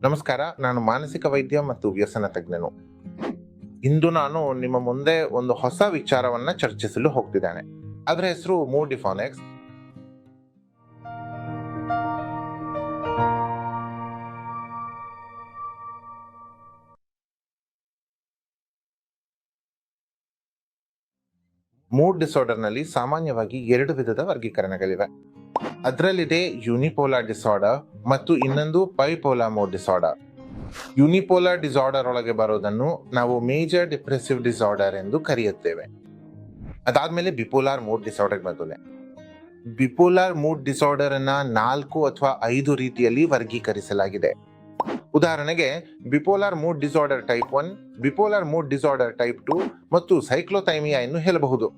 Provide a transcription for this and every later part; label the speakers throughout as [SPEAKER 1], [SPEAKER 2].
[SPEAKER 1] ನಮಸ್ಕಾರ, ನಾನು ಮಾನಸಿಕ ವೈದ್ಯ ಮತ್ತು ವ್ಯಸನ ತಜ್ಞನು. ಇಂದು ನಾನು ನಿಮ್ಮ ಮುಂದೆ ಒಂದು ಹೊಸ ವಿಚಾರವನ್ನ ಚರ್ಚಿಸಲು ಹೋಗ್ತಿದ್ದೇನೆ. ಅದರ ಹೆಸರು ಮೂಡ್ ಡಿಫಾನೆಕ್ಸ್. ಮೂಡ್ ಡಿಸಾರ್ಡರ್ನಲ್ಲಿ ಸಾಮಾನ್ಯವಾಗಿ 2 ವಿಧದ ವರ್ಗೀಕರಣಗಳಿವೆ. ಅದರಲ್ಲಿದೆ ಯೂನಿಪೋಲಾರ್ ಡಿಸಾರ್ಡರ್ ಮತ್ತು ಇನ್ನೊಂದು bipolar mood disorder. Unipolar disorder ಒಳಗೆ ಬರೋದನ್ನು ನಾವು ಮೇಜರ್ ಡಿಪ್ರೆಸಿವ್ ಡಿಸಾರ್ಡರ್ ಎಂದು ಕರೆಯುತ್ತೇವೆ. ಅದಾದ್ಮೇಲೆ ಬಿಪೋಲಾರ್ ಮೂಡ್ ಡಿಸಾರ್ಡರ್ ಬರ್ತದೆ. ಬಿಪೋಲಾರ್ ಮೂಡ್ ಡಿಸಾರ್ಡರ್ ಅನ್ನ 4 ಅಥವಾ 5 ರೀತಿಯಲ್ಲಿ ವರ್ಗೀಕರಿಸಲಾಗಿದೆ. ಉದಾಹರಣೆಗೆ bipolar mood disorder type 1, bipolar mood disorder type 2 ಮತ್ತು ಸೈಕ್ಲೋಥೈಮಿಯಾ ಎಂದು ಹೇಳಬಹುದು.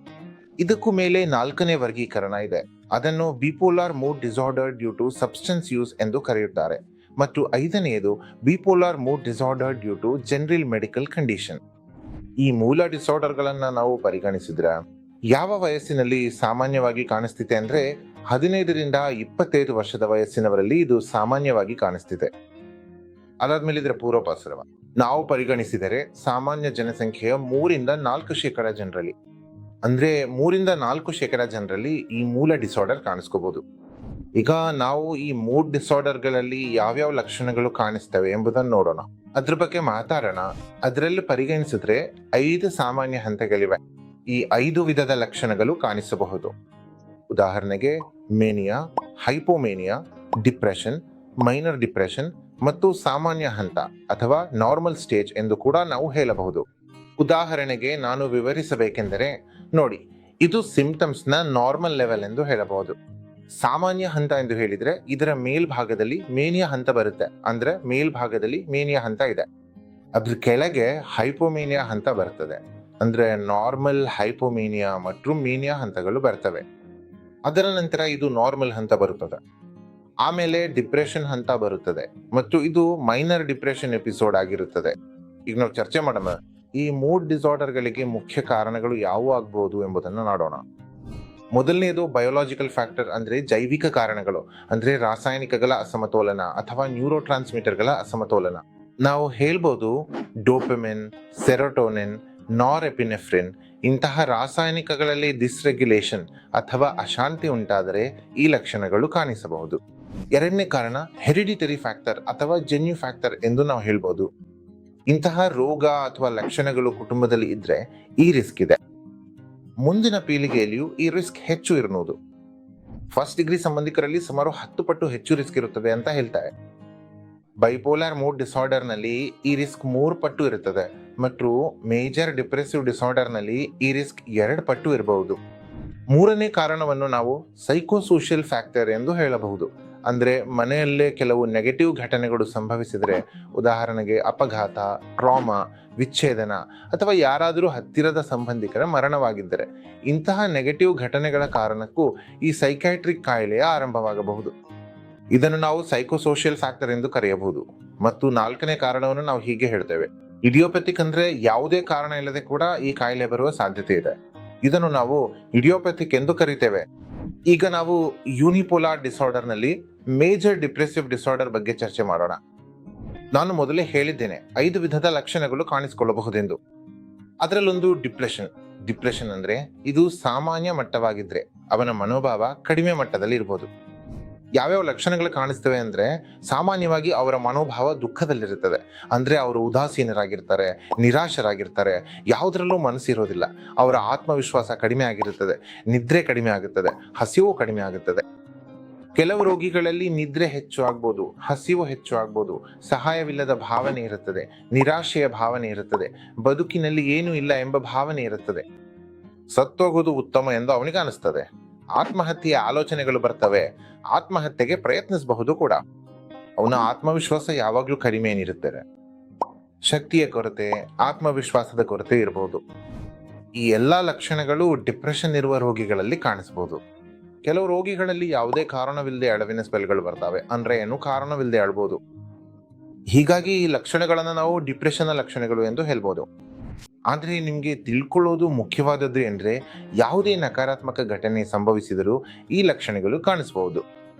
[SPEAKER 1] ಇದಕ್ಕೂ ಮೇಲೆ 4ನೇ ವರ್ಗೀಕರಣ ಇದೆ. ಅದನ್ನು bipolar mood disorder due to substance use ಎಂದು ಕರೆಯುತ್ತಾರೆ. ಮತ್ತು 5ನೇದು bipolar mood disorder due to general medical condition. ಈ ಮೂಲ ಡಿಸಾರ್ಡರ್ಗಳನ್ನ ನಾವು ಪರಿಗಣಿಸಿದ್ರೆ ಯಾವ ವಯಸ್ಸಿನಲ್ಲಿ ಸಾಮಾನ್ಯವಾಗಿ ಕಾಣಿಸ್ತಿದೆ ಅಂದ್ರೆ 15ರಿಂದ 25 ವರ್ಷದ ವಯಸ್ಸಿನವರಲ್ಲಿ ಇದು ಸಾಮಾನ್ಯವಾಗಿ ಕಾಣಿಸ್ತಿದೆ. ಅದಾದ್ಮೇಲೆ ಇದರ ಪೂರ್ವಪಾರ್ಶ್ವ ನಾವು ಪರಿಗಣಿಸಿದರೆ ಸಾಮಾನ್ಯ ಜನಸಂಖ್ಯೆಯ 3-4% ಜನರಲ್ಲಿ, ಅಂದ್ರೆ 3-4% ಜನರಲ್ಲಿ ಈ ಮೂಲ ಡಿಸಾರ್ಡರ್ ಕಾಣಿಸ್ಕೋಬಹುದು. ಈಗ ನಾವು ಈ ಮೂಡ್ ಡಿಸಾರ್ಡರ್ಗಳಲ್ಲಿ ಯಾವ್ಯಾವ ಲಕ್ಷಣಗಳು ಕಾಣಿಸ್ತವೆ ಎಂಬುದನ್ನು ನೋಡೋಣ, ಅದ್ರ ಬಗ್ಗೆ ಮಾತಾಡೋಣ. ಅದರಲ್ಲಿ ಪರಿಗಣಿಸಿದ್ರೆ 5 ಸಾಮಾನ್ಯ ಹಂತಗಳಿವೆ. ಈ 5 ವಿಧದ ಲಕ್ಷಣಗಳು ಕಾಣಿಸಬಹುದು. ಉದಾಹರಣೆಗೆ ಮೇನಿಯಾ, ಹೈಪೋಮೇನಿಯಾ, ಡಿಪ್ರೆಷನ್, ಮೈನರ್ ಡಿಪ್ರೆಷನ್ ಮತ್ತು ಸಾಮಾನ್ಯ ಹಂತ ಅಥವಾ ನಾರ್ಮಲ್ ಸ್ಟೇಜ್ ಎಂದು ಕೂಡ ನಾವು ಹೇಳಬಹುದು. ಉದಾಹರಣೆಗೆ ನಾನು ವಿವರಿಸಬೇಕೆಂದರೆ ನೋಡಿ, ಇದು ಸಿಂಪ್ಟಮ್ಸ್ ನ ನಾರ್ಮಲ್ ಲೆವೆಲ್ ಎಂದು ಹೇಳಬಹುದು. ಸಾಮಾನ್ಯ ಹಂತ ಎಂದು ಹೇಳಿದ್ರೆ ಇದರ ಮೇಲ್ಭಾಗದಲ್ಲಿ ಮೇನಿಯಾ ಹಂತ ಬರುತ್ತೆ, ಅಂದ್ರೆ ಮೇಲ್ಭಾಗದಲ್ಲಿ ಮೇನಿಯಾ ಹಂತ ಇದೆ. ಅದ್ರ ಕೆಳಗೆ ಹೈಪೋಮೇನಿಯಾ ಹಂತ ಬರ್ತದೆ, ಅಂದ್ರೆ ನಾರ್ಮಲ್, ಹೈಪೋಮೇನಿಯಾ ಮತ್ತು ಮೇನಿಯಾ ಹಂತಗಳು ಬರ್ತವೆ. ಅದರ ನಂತರ ಇದು ನಾರ್ಮಲ್ ಹಂತ ಬರುತ್ತದೆ. ಆಮೇಲೆ ಡಿಪ್ರೆಷನ್ ಹಂತ ಬರುತ್ತದೆ ಮತ್ತು ಇದು ಮೈನರ್ ಡಿಪ್ರೆಷನ್ ಎಪಿಸೋಡ್ ಆಗಿರುತ್ತದೆ. ಈಗ ನಾವು ಚರ್ಚೆ ಮಾಡೋಣ, ಈ ಮೂಡ್ ಡಿಸಾರ್ಡರ್ಗಳಿಗೆ ಮುಖ್ಯ ಕಾರಣಗಳು ಯಾವುವು ಆಗಬಹುದು ಎಂಬುದನ್ನು ನೋಡೋಣ. ಮೊದಲನೇದು ಬಯೋಲಾಜಿಕಲ್ ಫ್ಯಾಕ್ಟರ್, ಅಂದ್ರೆ ಜೈವಿಕ ಕಾರಣಗಳು, ಅಂದ್ರೆ ರಾಸಾಯನಿಕಗಳ ಅಸಮತೋಲನ ಅಥವಾ ನ್ಯೂರೋ ಟ್ರಾನ್ಸ್ಮಿಟರ್ಗಳ ಅಸಮತೋಲನ. ನಾವು ಹೇಳ್ಬೋದು ಡೋಪಮಿನ್, ಸೆರೋಟೋನಿನ್, ನಾರ್ಎಪಿನೆಫ್ರಿನ್ ಇಂತಹ ರಾಸಾಯನಿಕಗಳಲ್ಲಿ ಡಿಸ್ರೆಗ್ಯುಲೇಷನ್ ಅಥವಾ ಅಶಾಂತಿ ಉಂಟಾದರೆ ಈ ಲಕ್ಷಣಗಳು ಕಾಣಿಸಬಹುದು. 2ನೇ ಕಾರಣ ಹೆರಿಡಿಟರಿ ಫ್ಯಾಕ್ಟರ್ ಅಥವಾ ಜೆನ್ಯು ಫ್ಯಾಕ್ಟರ್ ಎಂದು ನಾವು ಹೇಳ್ಬೋದು. ಇಂತಹ ರೋಗ ಅಥವಾ ಲಕ್ಷಣಗಳು ಕುಟುಂಬದಲ್ಲಿ ಇದ್ರೆ ಈ ರಿಸ್ಕ್ ಇದೆ. ಮುಂದಿನ ಪೀಳಿಗೆಯಲ್ಲಿಯೂ ಈ ರಿಸ್ಕ್ ಹೆಚ್ಚು ಇರಬಹುದು. ಫಸ್ಟ್ ಡಿಗ್ರಿ ಸಂಬಂಧಿಕರಲ್ಲಿ ಸುಮಾರು 10 ಪಟ್ಟು ಹೆಚ್ಚು ರಿಸ್ಕ್ ಇರುತ್ತದೆ ಅಂತ ಹೇಳ್ತಾರೆ. ಬೈಪೋಲಾರ್ ಮೂಡ್ ಡಿಸಾರ್ಡರ್ ನಲ್ಲಿ ಈ ರಿಸ್ಕ್ 3 ಪಟ್ಟು ಇರುತ್ತದೆ ಮತ್ತು ಮೇಜರ್ ಡಿಪ್ರೆಸಿವ್ ಡಿಸಾರ್ಡರ್ ನಲ್ಲಿ ಈ ರಿಸ್ಕ್ 2 ಪಟ್ಟು ಇರಬಹುದು. 3ನೇ ಕಾರಣವನ್ನು ನಾವು ಸೈಕೋಸೋಷಿಯಲ್ ಫ್ಯಾಕ್ಟರ್ ಎಂದು ಹೇಳಬಹುದು. ಅಂದ್ರೆ ಮನೆಯಲ್ಲೇ ಕೆಲವು ನೆಗೆಟಿವ್ ಘಟನೆಗಳು ಸಂಭವಿಸಿದರೆ, ಉದಾಹರಣೆಗೆ ಅಪಘಾತ, ಟ್ರಾಮಾ, ವಿಚ್ಛೇದನ ಅಥವಾ ಯಾರಾದರೂ ಹತ್ತಿರದ ಸಂಬಂಧಿಕರ ಮರಣವಾಗಿದ್ದರೆ, ಇಂತಹ ನೆಗೆಟಿವ್ ಘಟನೆಗಳ ಕಾರಣಕ್ಕೂ ಈ ಸೈಕ್ಯಾಟ್ರಿಕ್ ಕಾಯಿಲೆಯ ಆರಂಭವಾಗಬಹುದು. ಇದನ್ನು ನಾವು ಸೈಕೋಸೋಷಿಯಲ್ ಫ್ಯಾಕ್ಟರ್ ಎಂದು ಕರೆಯಬಹುದು. ಮತ್ತು 4ನೇ ಕಾರಣವನ್ನು ನಾವು ಹೀಗೆ ಹೇಳ್ತೇವೆ, ಇಡಿಯೋಪ್ಯಾಥಿಕ್, ಅಂದ್ರೆ ಯಾವುದೇ ಕಾರಣ ಇಲ್ಲದೆ ಕೂಡ ಈ ಕಾಯಿಲೆ ಬರುವ ಸಾಧ್ಯತೆ ಇದೆ. ಇದನ್ನು ನಾವು ಇಡಿಯೋಪ್ಯಾಥಿಕ್ ಎಂದು ಕರೀತೇವೆ. ಈಗ ನಾವು ಯೂನಿಪೋಲಾರ್ ಡಿಸಾರ್ಡರ್ ನಲ್ಲಿ ಮೇಜರ್ ಡಿಪ್ರೆಸಿವ್ ಡಿಸಾರ್ಡರ್ ಬಗ್ಗೆ ಚರ್ಚೆ ಮಾಡೋಣ. ನಾನು ಮೊದಲೇ ಹೇಳಿದ್ದೇನೆ 5 ವಿಧದ ಲಕ್ಷಣಗಳು ಕಾಣಿಸಿಕೊಳ್ಳಬಹುದೆಂದು. ಅದರಲ್ಲೊಂದು ಡಿಪ್ರೆಷನ್ ಅಂದ್ರೆ ಇದು ಸಾಮಾನ್ಯ ಮಟ್ಟವಾಗಿದ್ರೆ ಅವನ ಮನೋಭಾವ ಕಡಿಮೆ ಮಟ್ಟದಲ್ಲಿ ಇರಬಹುದು. ಯಾವ್ಯಾವ ಲಕ್ಷಣಗಳು ಕಾಣಿಸ್ತವೆ ಅಂದ್ರೆ ಸಾಮಾನ್ಯವಾಗಿ ಅವರ ಮನೋಭಾವ ದುಃಖದಲ್ಲಿರುತ್ತದೆ, ಅಂದ್ರೆ ಅವರು ಉದಾಸೀನರಾಗಿರ್ತಾರೆ, ನಿರಾಶರಾಗಿರ್ತಾರೆ, ಯಾವುದರಲ್ಲೂ ಮನಸ್ಸಿರೋದಿಲ್ಲ, ಅವರ ಆತ್ಮವಿಶ್ವಾಸ ಕಡಿಮೆ ಆಗಿರುತ್ತದೆ, ನಿದ್ರೆ ಕಡಿಮೆ ಆಗುತ್ತದೆ, ಹಸಿವು ಕಡಿಮೆ ಆಗುತ್ತದೆ. ಕೆಲವು ರೋಗಿಗಳಲ್ಲಿ ನಿದ್ರೆ ಹೆಚ್ಚು ಆಗ್ಬೋದು, ಹಸಿವು ಹೆಚ್ಚು ಆಗ್ಬೋದು, ಸಹಾಯವಿಲ್ಲದ ಭಾವನೆ ಇರುತ್ತದೆ, ನಿರಾಶೆಯ ಭಾವನೆ ಇರುತ್ತದೆ, ಬದುಕಿನಲ್ಲಿ ಏನೂ ಇಲ್ಲ ಎಂಬ ಭಾವನೆ ಇರುತ್ತದೆ, ಸತ್ತೋಗೋದು ಉತ್ತಮ ಎಂದು ಅವನಿಗೆ ಅನಿಸ್ತದೆ, ಆತ್ಮಹತ್ಯೆಯ ಆಲೋಚನೆಗಳು ಬರ್ತವೆ, ಆತ್ಮಹತ್ಯೆಗೆ ಪ್ರಯತ್ನಿಸಬಹುದು ಕೂಡ. ಅವನ ಆತ್ಮವಿಶ್ವಾಸ ಯಾವಾಗ್ಲೂ ಕಡಿಮೆ ಏನಿರುತ್ತದೆ, ಶಕ್ತಿಯ ಕೊರತೆ, ಆತ್ಮವಿಶ್ವಾಸದ ಕೊರತೆ ಇರಬಹುದು. ಈ ಎಲ್ಲಾ ಲಕ್ಷಣಗಳು ಡಿಪ್ರೆಷನ್ ಇರುವ ರೋಗಿಗಳಲ್ಲಿ ಕಾಣಿಸಬಹುದು. ಕೆಲವು ರೋಗಿಗಳಲ್ಲಿ ಯಾವುದೇ ಕಾರಣವಿಲ್ಲದೆ ಅಳವಿನ ಸ್ಪೆಲ್ಗಳು ಬರ್ತವೆ, ಅಂದ್ರೆ ಏನು ಕಾರಣವಿಲ್ಲದೆ ಅಳ್ಬೋದು. ಹೀಗಾಗಿ ಈ ಲಕ್ಷಣಗಳನ್ನ ನಾವು ಡಿಪ್ರೆಷನ್ ಲಕ್ಷಣಗಳು ಎಂದು ಹೇಳ್ಬೋದು. ಆದರೆ ನಿಮಗೆ ತಿಳ್ಕೊಳ್ಳೋದು ಮುಖ್ಯವಾದದ್ದು ಅಂದರೆ ಯಾವುದೇ ನಕಾರಾತ್ಮಕ ಘಟನೆ ಸಂಭವಿಸಿದರೂ ಈ ಲಕ್ಷಣಗಳು ಕಾಣಿಸಬಹುದು.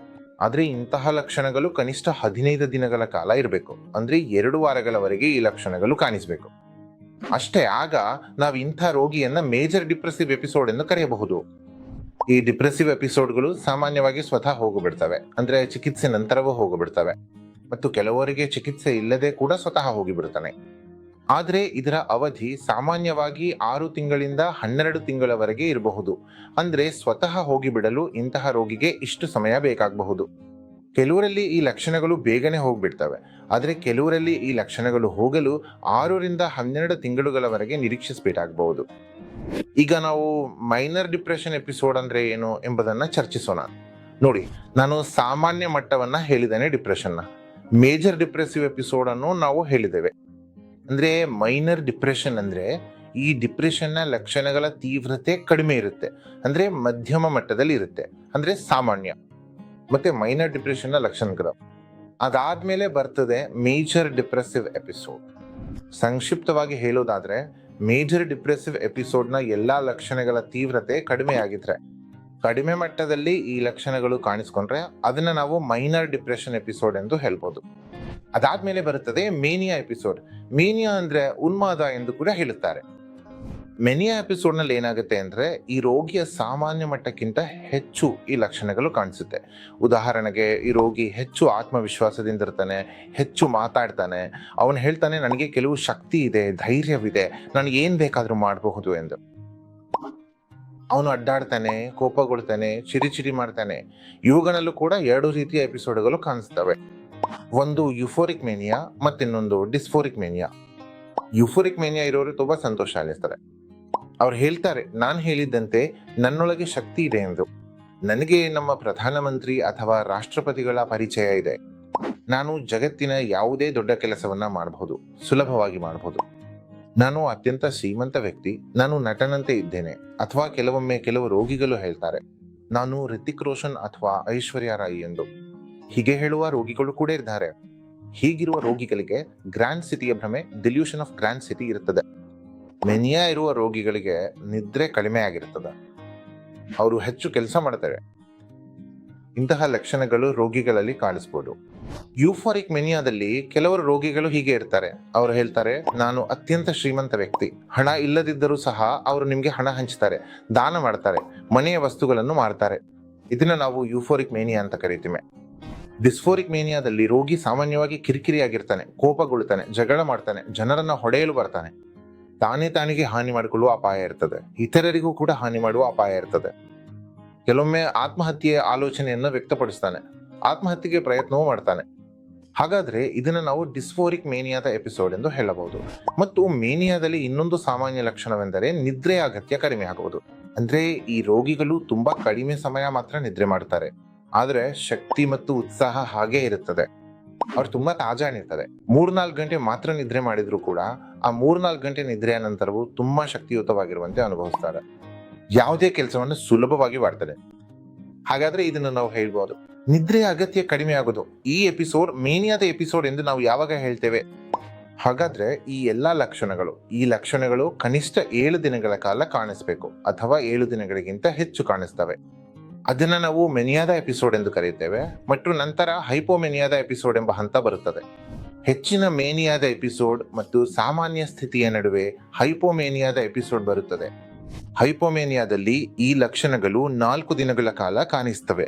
[SPEAKER 1] ಆದ್ರೆ ಇಂತಹ ಲಕ್ಷಣಗಳು ಕನಿಷ್ಠ 15 ದಿನಗಳ ಕಾಲ ಇರಬೇಕು. ಅಂದ್ರೆ 2 ವಾರಗಳವರೆಗೆ ಈ ಲಕ್ಷಣಗಳು ಕಾಣಿಸಬೇಕು. ಅಷ್ಟೇ, ಆಗ ನಾವು ಇಂಥ ರೋಗಿಯನ್ನ ಮೇಜರ್ ಡಿಪ್ರೆಸಿವ್ ಎಪಿಸೋಡ್ ಎಂದು ಕರೆಯಬಹುದು. ಈ ಡಿಪ್ರೆಸಿವ್ ಎಪಿಸೋಡ್ಗಳು ಸಾಮಾನ್ಯವಾಗಿ ಸ್ವತಃ ಹೋಗಿಬಿಡ್ತವೆ, ಅಂದ್ರೆ ಚಿಕಿತ್ಸೆ ನಂತರವೂ ಹೋಗಿಬಿಡ್ತವೆ. ಮತ್ತು ಕೆಲವರಿಗೆ ಚಿಕಿತ್ಸೆ ಇಲ್ಲದೆ ಕೂಡ ಸ್ವತಃ ಹೋಗಿಬಿಡ್ತಾನೆ. ಆದರೆ ಇದರ ಅವಧಿ ಸಾಮಾನ್ಯವಾಗಿ 6 ತಿಂಗಳಿಂದ 12 ತಿಂಗಳವರೆಗೆ ಇರಬಹುದು. ಅಂದ್ರೆ ಸ್ವತಃ ಹೋಗಿಬಿಡಲು ಇಂತಹ ರೋಗಿಗೆ ಇಷ್ಟು ಸಮಯ ಬೇಕಾಗಬಹುದು. ಕೆಲವರಲ್ಲಿ ಈ ಲಕ್ಷಣಗಳು ಬೇಗನೆ ಹೋಗ್ಬಿಡ್ತವೆ, ಆದರೆ ಕೆಲವರಲ್ಲಿ ಈ ಲಕ್ಷಣಗಳು ಹೋಗಲು 6 ರಿಂದ 12 ತಿಂಗಳುಗಳವರೆಗೆ ನಿರೀಕ್ಷಿಸಬೇಕಾಗಬಹುದು. ಈಗ ನಾವು ಮೈನರ್ ಡಿಪ್ರೆಷನ್ ಎಪಿಸೋಡ್ ಅಂದ್ರೆ ಏನು ಎಂಬುದನ್ನ ಚರ್ಚಿಸೋಣ. ನೋಡಿ, ನಾನು ಸಾಮಾನ್ಯ ಮಟ್ಟವನ್ನ ಹೇಳಿದ್ದೇನೆ ಡಿಪ್ರೆಷನ್ನ. ಮೇಜರ್ ಡಿಪ್ರೆಸಿವ್ ಎಪಿಸೋಡ್ ಅನ್ನು ನಾವು ಹೇಳಿದ್ದೇವೆ. ಅಂದ್ರೆ ಮೈನರ್ ಡಿಪ್ರೆಷನ್ ಅಂದ್ರೆ ಈ ಡಿಪ್ರೆಷನ್ನ ಲಕ್ಷಣಗಳ ತೀವ್ರತೆ ಕಡಿಮೆ ಇರುತ್ತೆ, ಅಂದ್ರೆ ಮಧ್ಯಮ ಮಟ್ಟದಲ್ಲಿ ಇರುತ್ತೆ, ಅಂದ್ರೆ ಸಾಮಾನ್ಯ. ಮತ್ತೆ ಮೈನರ್ ಡಿಪ್ರೆಷನ್ನ ಲಕ್ಷಣಗಳು ಅದಾದ್ಮೇಲೆ ಬರ್ತದೆ ಮೇಜರ್ ಡಿಪ್ರೆಸಿವ್ ಎಪಿಸೋಡ್. ಸಂಕ್ಷಿಪ್ತವಾಗಿ ಹೇಳೋದಾದ್ರೆ, ಮೇಜರ್ ಡಿಪ್ರೆಸಿವ್ ಎಪಿಸೋಡ್ನ ಎಲ್ಲಾ ಲಕ್ಷಣಗಳ ತೀವ್ರತೆ ಕಡಿಮೆ ಆಗಿದ್ರೆ, ಕಡಿಮೆ ಮಟ್ಟದಲ್ಲಿ ಈ ಲಕ್ಷಣಗಳು ಕಾಣಿಸ್ಕೊಂಡ್ರೆ ಅದನ್ನ ನಾವು ಮೈನರ್ ಡಿಪ್ರೆಷನ್ ಎಪಿಸೋಡ್ ಎಂದು ಹೇಳ್ಬೋದು. ಅದಾದ್ಮೇಲೆ ಬರುತ್ತದೆ ಮೇನಿಯಾ ಎಪಿಸೋಡ್. ಮೇನಿಯಾ ಅಂದ್ರೆ ಉನ್ಮಾದ ಎಂದು ಕೂಡ ಹೇಳುತ್ತಾರೆ. ಮೆನಿಯಾ ಎಪಿಸೋಡ್ ನಲ್ಲಿ ಏನಾಗುತ್ತೆ ಅಂದ್ರೆ, ಈ ರೋಗಿಯ ಸಾಮಾನ್ಯ ಮಟ್ಟಕ್ಕಿಂತ ಹೆಚ್ಚು ಈ ಲಕ್ಷಣಗಳು ಕಾಣಿಸುತ್ತೆ. ಉದಾಹರಣೆಗೆ, ಈ ರೋಗಿ ಹೆಚ್ಚು ಆತ್ಮವಿಶ್ವಾಸದಿಂದ ಇರ್ತಾನೆ, ಹೆಚ್ಚು ಮಾತಾಡ್ತಾನೆ, ಅವನು ಹೇಳ್ತಾನೆ ನನಗೆ ಕೆಲವು ಶಕ್ತಿ ಇದೆ, ಧೈರ್ಯವಿದೆ, ನನಗೆ ಏನ್ ಬೇಕಾದ್ರೂ ಮಾಡಬಹುದು ಎಂದು. ಅವನು ಅಡ್ಡಾಡ್ತಾನೆ, ಕೋಪಗೊಳ್ತಾನೆ, ಚಿರಿ ಮಾಡ್ತಾನೆ. ಇವುಗಳಲ್ಲೂ ಕೂಡ 2 ರೀತಿಯ ಎಪಿಸೋಡ್ಗಳು ಕಾಣಿಸ್ತವೆ. ಒಂದು ಯುಫೋರಿಕ್ ಮೇನಿಯಾ ಮತ್ತಿನ್ನೊಂದು ಡಿಸ್ಫೋರಿಕ್ ಮೇನಿಯಾ. ಯುಫೋರಿಕ್ ಮೇನಿಯಾ ಇರೋರು ತುಂಬಾ ಸಂತೋಷ ಅನಿಸ್ತಾರೆ. ಅವ್ರು ಹೇಳ್ತಾರೆ, ನಾನು ಹೇಳಿದ್ದಂತೆ ನನ್ನೊಳಗೆ ಶಕ್ತಿ ಇದೆ ಎಂದು. ನನಗೆ ನಮ್ಮ ಪ್ರಧಾನಮಂತ್ರಿ ಅಥವಾ ರಾಷ್ಟ್ರಪತಿಗಳ ಪರಿಚಯ ಇದೆ. ನಾನು ಜಗತ್ತಿನ ಯಾವುದೇ ದೊಡ್ಡ ಕೆಲಸವನ್ನ ಮಾಡಬಹುದು, ಸುಲಭವಾಗಿ ಮಾಡಬಹುದು. ನಾನು ಅತ್ಯಂತ ಶ್ರೀಮಂತ ವ್ಯಕ್ತಿ, ನಾನು ನಟನಂತೆ ಇದ್ದೇನೆ. ಅಥವಾ ಕೆಲವೊಮ್ಮೆ ಕೆಲವು ರೋಗಿಗಳು ಹೇಳ್ತಾರೆ, ನಾನು ರಿತಿಕ್ ರೋಷನ್ ಅಥವಾ ಐಶ್ವರ್ಯ ರಾಯ್ ಎಂದು. ಹೀಗೆ ಹೇಳುವ ರೋಗಿಗಳು ಕೂಡ ಇದ್ದಾರೆ. ಹೀಗಿರುವ ರೋಗಿಗಳಿಗೆ ಗ್ರ್ಯಾಂಡ್ ಸಿಟಿಯ ಭ್ರಮೆ, ಡಿಲ್ಯೂಷನ್ ಆಫ್ ಗ್ರ್ಯಾಂಡ್ ಸಿಟಿ ಇರುತ್ತದೆ. ಮೆನಿಯಾ ಇರುವ ರೋಗಿಗಳಿಗೆ ನಿದ್ರೆ ಕಡಿಮೆ ಆಗಿರುತ್ತದೆ, ಅವರು ಹೆಚ್ಚು ಕೆಲಸ ಮಾಡ್ತಾರೆ. ಇಂತಹ ಲಕ್ಷಣಗಳು ರೋಗಿಗಳಲ್ಲಿ ಕಾಣಿಸಬಹುದು. ಯೂಫೋರಿಕ್ ಮೆನಿಯಾದಲ್ಲಿ ಕೆಲವರು ರೋಗಿಗಳು ಹೀಗೆ ಇರ್ತಾರೆ. ಅವರು ಹೇಳ್ತಾರೆ, ನಾನು ಅತ್ಯಂತ ಶ್ರೀಮಂತ ವ್ಯಕ್ತಿ, ಹಣ ಇಲ್ಲದಿದ್ದರೂ ಸಹ ಅವರು ನಿಮ್ಗೆ ಹಣ ಹಂಚ್ತಾರೆ, ದಾನ ಮಾಡ್ತಾರೆ, ಮನೆಯ ವಸ್ತುಗಳನ್ನು ಮಾರ್ತಾರೆ. ಇದನ್ನ ನಾವು ಯೂಫೋರಿಕ್ ಮೇನಿಯಾ ಅಂತ ಕರಿತೀವಿ. ಡಿಸ್ಫೋರಿಕ್ ಮೇನಿಯಾದಲ್ಲಿ ರೋಗಿ ಸಾಮಾನ್ಯವಾಗಿ ಕಿರಿಕಿರಿಯಾಗಿರ್ತಾನೆ, ಕೋಪಗೊಳ್ತಾನೆ, ಜಗಳ ಮಾಡ್ತಾನೆ, ಜನರನ್ನ ಹೊಡೆಯಲು ಬರ್ತಾನೆ. ತಾನಿಗೆ ಹಾನಿ ಮಾಡಿಕೊಳ್ಳುವ ಅಪಾಯ ಇರ್ತದೆ, ಇತರರಿಗೂ ಕೂಡ ಹಾನಿ ಮಾಡುವ ಅಪಾಯ ಇರ್ತದೆ. ಕೆಲವೊಮ್ಮೆ ಆತ್ಮಹತ್ಯೆಯ ಆಲೋಚನೆಯನ್ನು ವ್ಯಕ್ತಪಡಿಸ್ತಾನೆ, ಆತ್ಮಹತ್ಯೆಗೆ ಪ್ರಯತ್ನವೂ ಮಾಡ್ತಾನೆ. ಹಾಗಾದ್ರೆ ಇದನ್ನ ನಾವು ಡಿಸ್ಫೋರಿಕ್ ಮೇನಿಯಾದ ಎಪಿಸೋಡ್ ಎಂದು ಹೇಳಬಹುದು. ಮತ್ತು ಮೇನಿಯಾದಲ್ಲಿ ಇನ್ನೊಂದು ಸಾಮಾನ್ಯ ಲಕ್ಷಣವೆಂದರೆ ನಿದ್ರೆಯ ಅಗತ್ಯ ಕಡಿಮೆ ಆಗುವುದು. ಅಂದ್ರೆ ಈ ರೋಗಿಗಳು ತುಂಬಾ ಕಡಿಮೆ ಸಮಯ ಮಾತ್ರ ನಿದ್ರೆ ಮಾಡ್ತಾರೆ, ಆದ್ರೆ ಶಕ್ತಿ ಮತ್ತು ಉತ್ಸಾಹ ಹಾಗೆ ಇರುತ್ತದೆ. ಅವ್ರು ತುಂಬಾ ತಾಜಾ ಇರ್ತಾರೆ. 3-4 ಗಂಟೆ ಮಾತ್ರ ನಿದ್ರೆ ಮಾಡಿದ್ರು ಕೂಡ ಆ 3-4 ಗಂಟೆ ನಿದ್ರೆಯ ನಂತರವೂ ತುಂಬಾ ಶಕ್ತಿಯುತವಾಗಿರುವಂತೆ ಅನುಭವಿಸ್ತಾರೆ. ಯಾವುದೇ ಕೆಲಸವನ್ನು ಸುಲಭವಾಗಿ ಮಾಡ್ತಾರೆ. ಹಾಗಾದ್ರೆ ಇದನ್ನು ನಾವು ಹೇಳ್ಬೋದು, ನಿದ್ರೆಯ ಅಗತ್ಯ ಕಡಿಮೆ ಆಗೋದು ಈ ಎಪಿಸೋಡ್ ಮೇನಿಯಾದ ಎಪಿಸೋಡ್ ಎಂದು ನಾವು ಯಾವಾಗ ಹೇಳ್ತೇವೆ? ಹಾಗಾದ್ರೆ ಈ ಎಲ್ಲಾ ಲಕ್ಷಣಗಳು ಕನಿಷ್ಠ 7 ದಿನಗಳ ಕಾಲ ಕಾಣಿಸ್ಬೇಕು, ಅಥವಾ 7 ದಿನಗಳಿಗಿಂತ ಹೆಚ್ಚು ಕಾಣಿಸ್ತವೆ. ಅದನ್ನ ನಾವು ಮೆನಿಯಾದ ಎಪಿಸೋಡ್ ಎಂದು ಕರೆಯುತ್ತೇವೆ. ಮತ್ತು ನಂತರ ಹೈಪೋಮೆನಿಯಾದ ಎಪಿಸೋಡ್ ಎಂಬ ಹಂತ ಬರುತ್ತದೆ. ಹೆಚ್ಚಿನ ಮೇನಿಯಾದ ಎಪಿಸೋಡ್ ಮತ್ತು ಸಾಮಾನ್ಯ ಸ್ಥಿತಿಯ ನಡುವೆ ಹೈಪೋಮೇನಿಯಾದ ಎಪಿಸೋಡ್ ಬರುತ್ತದೆ. ಹೈಪೋಮೇನಿಯಾದಲ್ಲಿ ಈ ಲಕ್ಷಣಗಳು 4 ದಿನಗಳ ಕಾಲ ಕಾಣಿಸ್ತವೆ.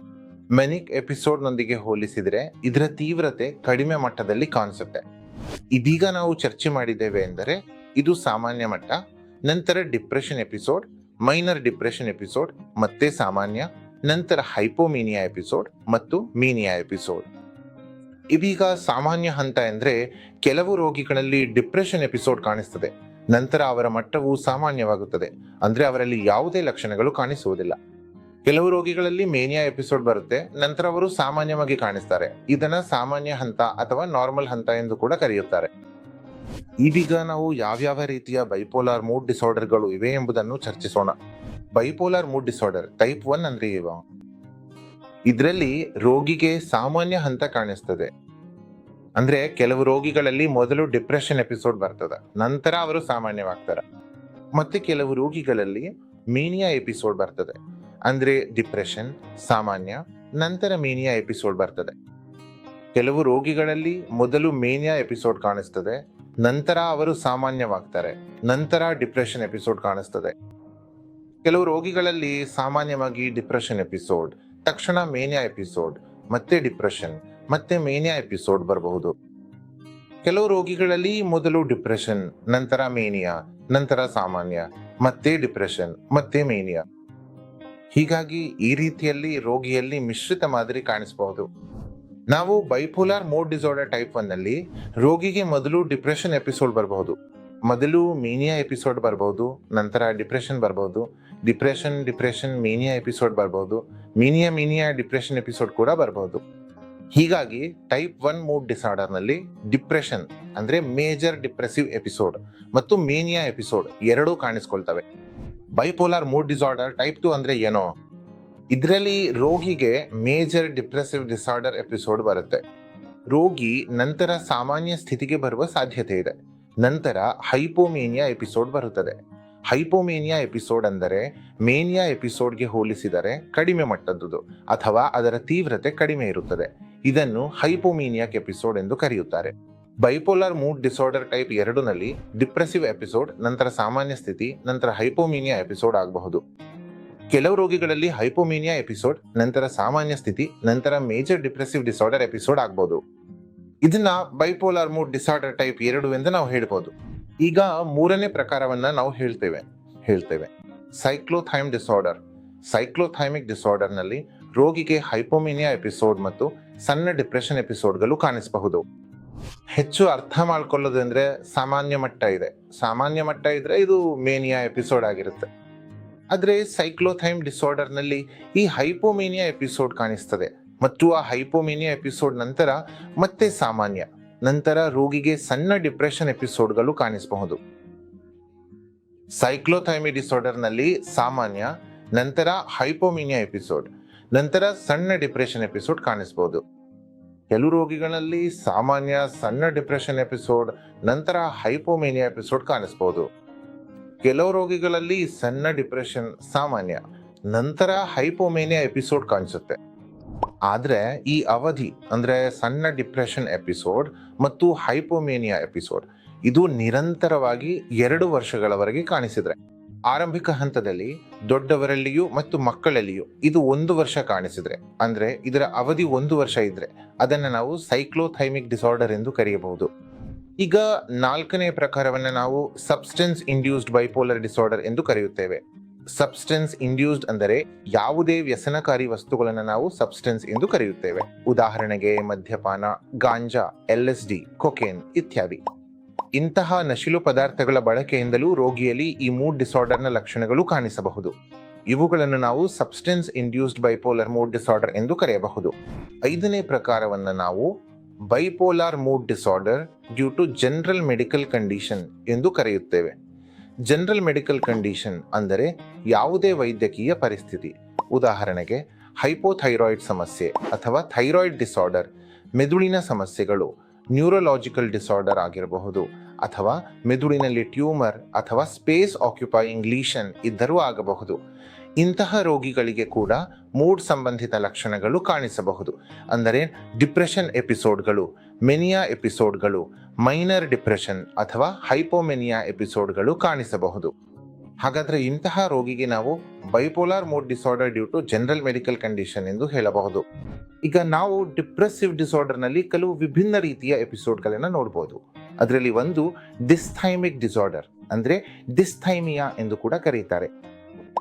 [SPEAKER 1] ಮೆನಿಕ್ ಎಪಿಸೋಡ್ ನೊಂದಿಗೆ ಹೋಲಿಸಿದರೆ ಇದರ ತೀವ್ರತೆ ಕಡಿಮೆ ಮಟ್ಟದಲ್ಲಿ ಕಾಣಿಸುತ್ತೆ. ಇದೀಗ ನಾವು ಚರ್ಚೆ ಮಾಡಿದ್ದೇವೆ ಎಂದರೆ ಇದು ಸಾಮಾನ್ಯ ಮಟ್ಟ, ನಂತರ depression episode, minor depression episode, ಮತ್ತೆ ಸಾಮಾನ್ಯ, ನಂತರ ಹೈಪೋಮೇನಿಯಾ ಎಪಿಸೋಡ್ ಮತ್ತು ಮೇನಿಯಾ ಎಪಿಸೋಡ್. ಇದೀಗ ಸಾಮಾನ್ಯ ಹಂತ ಎಂದ್ರೆ ಕೆಲವು ರೋಗಿಗಳಲ್ಲಿ ಡಿಪ್ರೆಷನ್ ಎಪಿಸೋಡ್ ಕಾಣಿಸ್ತದೆ, ನಂತರ ಅವರ ಮಟ್ಟವು ಸಾಮಾನ್ಯವಾಗುತ್ತದೆ, ಅಂದ್ರೆ ಅವರಲ್ಲಿ ಯಾವುದೇ ಲಕ್ಷಣಗಳು ಕಾಣಿಸುವುದಿಲ್ಲ. ಕೆಲವು ರೋಗಿಗಳಲ್ಲಿ ಮೇನಿಯಾ ಎಪಿಸೋಡ್ ಬರುತ್ತೆ, ನಂತರ ಅವರು ಸಾಮಾನ್ಯವಾಗಿ ಕಾಣಿಸ್ತಾರೆ. ಇದನ್ನ ಸಾಮಾನ್ಯ ಹಂತ ಅಥವಾ ನಾರ್ಮಲ್ ಹಂತ ಎಂದು ಕೂಡ ಕರೆಯುತ್ತಾರೆ. ಇದೀಗ ನಾವು ಯಾವ್ಯಾವ ರೀತಿಯ ಬೈಪೋಲಾರ್ ಮೂಡ್ ಡಿಸಾರ್ಡರ್ಗಳು ಇವೆ ಎಂಬುದನ್ನು ಚರ್ಚಿಸೋಣ. ಬೈಪೋಲಾರ್ ಮೂಡ್ ಡಿಸಾರ್ಡರ್ ಟೈಪ್ 1 ಅಂದ್ರೆ ಇವ. ಇದರಲ್ಲಿ ರೋಗಿಗೆ ಸಾಮಾನ್ಯ ಹಂತ ಕಾಣಿಸ್ತದೆ. ಅಂದ್ರೆ ಕೆಲವು ರೋಗಿಗಳಲ್ಲಿ ಮೊದಲು ಡಿಪ್ರೆಷನ್ ಎಪಿಸೋಡ್ ಬರ್ತದೆ, ನಂತರ ಅವರು ಸಾಮಾನ್ಯವಾಗ್ತಾರೆ. ಮತ್ತೆ ಕೆಲವು ರೋಗಿಗಳಲ್ಲಿ ಮೇನಿಯಾ ಎಪಿಸೋಡ್ ಬರ್ತದೆ. ಅಂದ್ರೆ ಡಿಪ್ರೆಷನ್, ಸಾಮಾನ್ಯ, ನಂತರ ಮೇನಿಯಾ ಎಪಿಸೋಡ್ ಬರ್ತದೆ. ಕೆಲವು ರೋಗಿಗಳಲ್ಲಿ ಮೊದಲು ಮೇನಿಯಾ ಎಪಿಸೋಡ್ ಕಾಣಿಸ್ತದೆ, ನಂತರ ಅವರು ಸಾಮಾನ್ಯವಾಗ್ತಾರೆ, ನಂತರ ಡಿಪ್ರೆಷನ್ ಎಪಿಸೋಡ್ ಕಾಣಿಸ್ತದೆ. ಕೆಲವು ರೋಗಿಗಳಲ್ಲಿ ಸಾಮಾನ್ಯವಾಗಿ ಡಿಪ್ರೆಷನ್ ಎಪಿಸೋಡ್, ತಕ್ಷಣ ಮೇನಿಯಾ ಎಪಿಸೋಡ್, ಮತ್ತೆ ಡಿಪ್ರೆಷನ್, ಮತ್ತೆ ಮೇನಿಯಾ ಎಪಿಸೋಡ್ ಬರಬಹುದು. ಕೆಲವು ರೋಗಿಗಳಲ್ಲಿ ಮೊದಲು ಡಿಪ್ರೆಷನ್, ನಂತರ ಮೇನಿಯಾ, ನಂತರ ಸಾಮಾನ್ಯ, ಮತ್ತೆ ಡಿಪ್ರೆಷನ್, ಮತ್ತೆ ಮೇನಿಯಾ. ಹೀಗಾಗಿ ಈ ರೀತಿಯಲ್ಲಿ ರೋಗಿಯಲ್ಲಿ ಮಿಶ್ರಿತ ಮಾದರಿ ಕಾಣಿಸಬಹುದು. ನಾವು ಬೈಪೋಲಾರ್ ಮೋಡ್ ಡಿಸಾರ್ಡರ್ ಟೈಪ್ 1 ನಲ್ಲಿ ರೋಗಿಗೆ ಮೊದಲು ಡಿಪ್ರೆಷನ್ ಎಪಿಸೋಡ್ ಬರಬಹುದು, ಮೊದಲು ಮೇನಿಯಾ ಎಪಿಸೋಡ್ ಬರಬಹುದು, ನಂತರ ಡಿಪ್ರೆಷನ್ ಬರಬಹುದು, ಡಿಪ್ರೆಷನ್ ಮೇನಿಯಾ ಎಪಿಸೋಡ್ ಬರಬಹುದು, ಮೇನಿಯಾ ಡಿಪ್ರೆಷನ್ ಎಪಿಸೋಡ್ ಕೂಡ ಬರಬಹುದು. ಹೀಗಾಗಿ ಟೈಪ್ 1 ಮೂಡ್ ಡಿಸಾರ್ಡರ್ ನಲ್ಲಿ ಡಿಪ್ರೆಷನ್ ಅಂದ್ರೆ ಮೇಜರ್ ಡಿಪ್ರೆಸಿವ್ ಎಪಿಸೋಡ್ ಮತ್ತು ಮೇನಿಯಾ ಎಪಿಸೋಡ್ ಎರಡೂ ಕಾಣಿಸ್ಕೊಳ್ತವೆ. ಬೈಪೋಲಾರ್ ಮೂಡ್ ಡಿಸಾರ್ಡರ್ ಟೈಪ್ 2 ಅಂದ್ರೆ ಏನೋ? ಇದರಲ್ಲಿ ರೋಗಿಗೆ ಮೇಜರ್ ಡಿಪ್ರೆಸಿವ್ ಡಿಸಾರ್ಡರ್ ಎಪಿಸೋಡ್ ಬರುತ್ತೆ. ರೋಗಿ ನಂತರ ಸಾಮಾನ್ಯ ಸ್ಥಿತಿಗೆ ಬರುವ ಸಾಧ್ಯತೆ ಇದೆ. ನಂತರ ಹೈಪೋಮೇನಿಯಾ ಎಪಿಸೋಡ್ ಬರುತ್ತದೆ. ಹೈಪೋಮೇನಿಯಾ ಎಪಿಸೋಡ್ ಅಂದರೆ ಮೇನಿಯಾ ಎಪಿಸೋಡ್ಗೆ ಹೋಲಿಸಿದರೆ ಕಡಿಮೆ ಮಟ್ಟದ್ದು ಅಥವಾ ಅದರ ತೀವ್ರತೆ ಕಡಿಮೆ ಇರುತ್ತದೆ. ಇದನ್ನು ಹೈಪೋಮೇನಿಯಾಕ್ ಎಪಿಸೋಡ್ ಎಂದು ಕರೆಯುತ್ತಾರೆ. ಬೈಪೋಲಾರ್ ಮೂಡ್ ಡಿಸಾರ್ಡರ್ ಟೈಪ್ 2 ನಲ್ಲಿ ಡಿಪ್ರೆಸಿವ್ ಎಪಿಸೋಡ್, ನಂತರ ಸಾಮಾನ್ಯ ಸ್ಥಿತಿ, ನಂತರ ಹೈಪೋಮೇನಿಯಾ ಎಪಿಸೋಡ್ ಆಗಬಹುದು. ಕೆಲವು ರೋಗಿಗಳಲ್ಲಿ ಹೈಪೋಮೇನಿಯಾ ಎಪಿಸೋಡ್, ನಂತರ ಸಾಮಾನ್ಯ ಸ್ಥಿತಿ, ನಂತರ ಮೇಜರ್ ಡಿಪ್ರೆಸಿವ್ ಡಿಸಾರ್ಡರ್ ಎಪಿಸೋಡ್ ಆಗಬಹುದು. ಇದನ್ನ ಬೈಪೋಲಾರ್ ಮೂಡ್ ಡಿಸಾರ್ಡರ್ ಟೈಪ್ 2 ಎಂದು ನಾವು ಹೇಳ್ಬೋದು. ಈಗ ಮೂರನೇ ಪ್ರಕಾರವನ್ನ ನಾವು ಹೇಳ್ತೇವೆ ಸೈಕ್ಲೋಥೈಮ್ ಡಿಸಾರ್ಡರ್. ಸೈಕ್ಲೋಥೈಮಿಕ್ ಡಿಸಾರ್ಡರ್ ನಲ್ಲಿ ರೋಗಿಗೆ ಹೈಪೋಮೇನಿಯಾ ಎಪಿಸೋಡ್ ಮತ್ತು ಸಣ್ಣ ಡಿಪ್ರೆಷನ್ ಎಪಿಸೋಡ್ಗಳು ಕಾಣಿಸಬಹುದು. ಹೆಚ್ಚು ಅರ್ಥ ಮಾಡ್ಕೊಳ್ಳೋದಂದ್ರೆ ಸಾಮಾನ್ಯ ಮಟ್ಟ ಇದ್ರೆ ಇದು ಮೇನಿಯಾ ಎಪಿಸೋಡ್ ಆಗಿರುತ್ತೆ. ಆದ್ರೆ ಸೈಕ್ಲೋಥೈಮ್ ಡಿಸಾರ್ಡರ್ ನಲ್ಲಿ ಈ ಹೈಪೋಮೇನಿಯಾ ಎಪಿಸೋಡ್ ಕಾಣಿಸ್ತದೆ ಮತ್ತು ಆ ಹೈಪೋಮೇನಿಯಾ ಎಪಿಸೋಡ್ ನಂತರ ಮತ್ತೆ ಸಾಮಾನ್ಯ, ನಂತರ ರೋಗಿಗೆ ಸಣ್ಣ ಡಿಪ್ರೆಷನ್ ಎಪಿಸೋಡ್ಗಳು ಕಾಣಿಸಬಹುದು. ಸೈಕ್ಲೋಥೈಮಿ ಡಿಸಾರ್ಡರ್ ನಲ್ಲಿ ಸಾಮಾನ್ಯ, ನಂತರ ಹೈಪೋಮೇನಿಯಾ ಎಪಿಸೋಡ್, ನಂತರ ಸಣ್ಣ ಡಿಪ್ರೆಷನ್ ಎಪಿಸೋಡ್ ಕಾಣಿಸಬಹುದು. ಕೆಲವು ರೋಗಿಗಳಲ್ಲಿ ಸಾಮಾನ್ಯ, ಸಣ್ಣ ಡಿಪ್ರೆಷನ್ ಎಪಿಸೋಡ್, ನಂತರ ಹೈಪೋಮೇನಿಯಾ ಎಪಿಸೋಡ್ ಕಾಣಿಸಬಹುದು. ಕೆಲವು ರೋಗಿಗಳಲ್ಲಿ ಸಣ್ಣ ಡಿಪ್ರೆಷನ್, ಸಾಮಾನ್ಯ, ನಂತರ ಹೈಪೋಮೇನಿಯಾ ಎಪಿಸೋಡ್ ಕಾಣಿಸುತ್ತೆ. ಆದ್ರೆ ಈ ಅವಧಿ ಅಂದ್ರೆ ಸಣ್ಣ ಡಿಪ್ರೆಷನ್ ಎಪಿಸೋಡ್ ಮತ್ತು ಹೈಪೋಮೇನಿಯಾ ಎಪಿಸೋಡ್ ಇದು ನಿರಂತರವಾಗಿ 2 ವರ್ಷಗಳವರೆಗೆ ಕಾಣಿಸಿದ್ರೆ, ಆರಂಭಿಕ ಹಂತದಲ್ಲಿ ದೊಡ್ಡವರಲ್ಲಿಯೂ ಮತ್ತು ಮಕ್ಕಳಲ್ಲಿಯೂ ಇದು 1 ವರ್ಷ ಕಾಣಿಸಿದ್ರೆ, ಅಂದ್ರೆ ಇದರ ಅವಧಿ 1 ವರ್ಷ ಇದ್ರೆ ಅದನ್ನ ನಾವು ಸೈಕ್ಲೋಥೈಮಿಕ್ ಡಿಸಾರ್ಡರ್ ಎಂದು ಕರೆಯಬಹುದು. ಈಗ 4ನೇ ಪ್ರಕಾರವನ್ನ ನಾವು ಸಬ್ಸ್ಟೆನ್ಸ್ ಇಂಡ್ಯೂಸ್ಡ್ ಬೈಪೋಲರ್ ಡಿಸಾರ್ಡರ್ ಎಂದು ಕರೆಯುತ್ತೇವೆ. ಸಬ್ಸ್ಟೆನ್ಸ್ ಇಂಡ್ಯೂಸ್ಡ್ ಅಂದರೆ ಯಾವುದೇ ವ್ಯಸನಕಾರಿ ವಸ್ತುಗಳನ್ನು ನಾವು ಸಬ್ಸ್ಟೆನ್ಸ್ ಎಂದು ಕರೆಯುತ್ತೇವೆ. ಉದಾಹರಣೆಗೆ ಮದ್ಯಪಾನ, ಗಾಂಜಾ, LSD, ಕೊಕೇನ್ ಇತ್ಯಾದಿ. ಇಂತಹ ನಶಿಲು ಪದಾರ್ಥಗಳ ಬಳಕೆಯಿಂದಲೂ ರೋಗಿಯಲ್ಲಿ ಈ ಮೂಡ್ ಡಿಸಾರ್ಡರ್ನ ಲಕ್ಷಣಗಳು ಕಾಣಿಸಬಹುದು. ಇವುಗಳನ್ನು ನಾವು substance induced bipolar mood disorder ಎಂದು ಕರೆಯಬಹುದು. 5ನೇ ಪ್ರಕಾರವನ್ನು ನಾವು bipolar mood disorder due to general medical condition ಎಂದು ಕರೆಯುತ್ತೇವೆ. ಜನರಲ್ ಮೆಡಿಕಲ್ ಕಂಡೀಷನ್ ಅಂದರೆ ಯಾವುದೇ ವೈದ್ಯಕೀಯ ಪರಿಸ್ಥಿತಿ, ಉದಾಹರಣೆಗೆ ಹೈಪೋಥೈರಾಯ್ಡ್ ಸಮಸ್ಯೆ ಅಥವಾ ಥೈರಾಯ್ಡ್ ಡಿಸಾರ್ಡರ್, ಮೆದುಳಿನ ಸಮಸ್ಯೆಗಳು, ನ್ಯೂರೋಲಾಜಿಕಲ್ ಡಿಸಾರ್ಡರ್ ಆಗಿರಬಹುದು, ಅಥವಾ ಮೆದುಳಿನಲ್ಲಿ ಟ್ಯೂಮರ್ ಅಥವಾ ಸ್ಪೇಸ್ ಆಕ್ಯುಪೈಯಿಂಗ್ ಲೀಷನ್ ಇದ್ದರೂ ಆಗಬಹುದು. ಇಂತಹ ರೋಗಿಗಳಿಗೆ ಕೂಡ ಮೂಡ್ ಸಂಬಂಧಿತ ಲಕ್ಷಣಗಳು ಕಾಣಿಸಬಹುದು. ಅಂದರೆ ಡಿಪ್ರೆಷನ್ ಎಪಿಸೋಡ್ಗಳು, ಮೆನಿಯಾ ಎಪಿಸೋಡ್ಗಳು, ಮೈನರ್ ಡಿಪ್ರೆಷನ್ ಅಥವಾ ಹೈಪೋಮೆನಿಯಾ ಎಪಿಸೋಡ್ಗಳು ಕಾಣಿಸಬಹುದು. ಹಾಗಾದ್ರೆ ಇಂತಹ ರೋಗಿಗೆ ನಾವು bipolar mood disorder due to general medical condition ಎಂದು ಹೇಳಬಹುದು. ಈಗ ನಾವು ಡಿಪ್ರೆಸಿವ್ ಡಿಸಾರ್ಡರ್ ನಲ್ಲಿ ಕೆಲವು ವಿಭಿನ್ನ ರೀತಿಯ ಎಪಿಸೋಡ್ಗಳನ್ನು ನೋಡಬಹುದು. ಅದರಲ್ಲಿ ಒಂದು ಡಿಸ್ಥೈಮಿಕ್ ಡಿಸಾರ್ಡರ್, ಅಂದ್ರೆ ಡಿಸ್ಥೈಮಿಯಾ ಎಂದು ಕೂಡ ಕರೀತಾರೆ.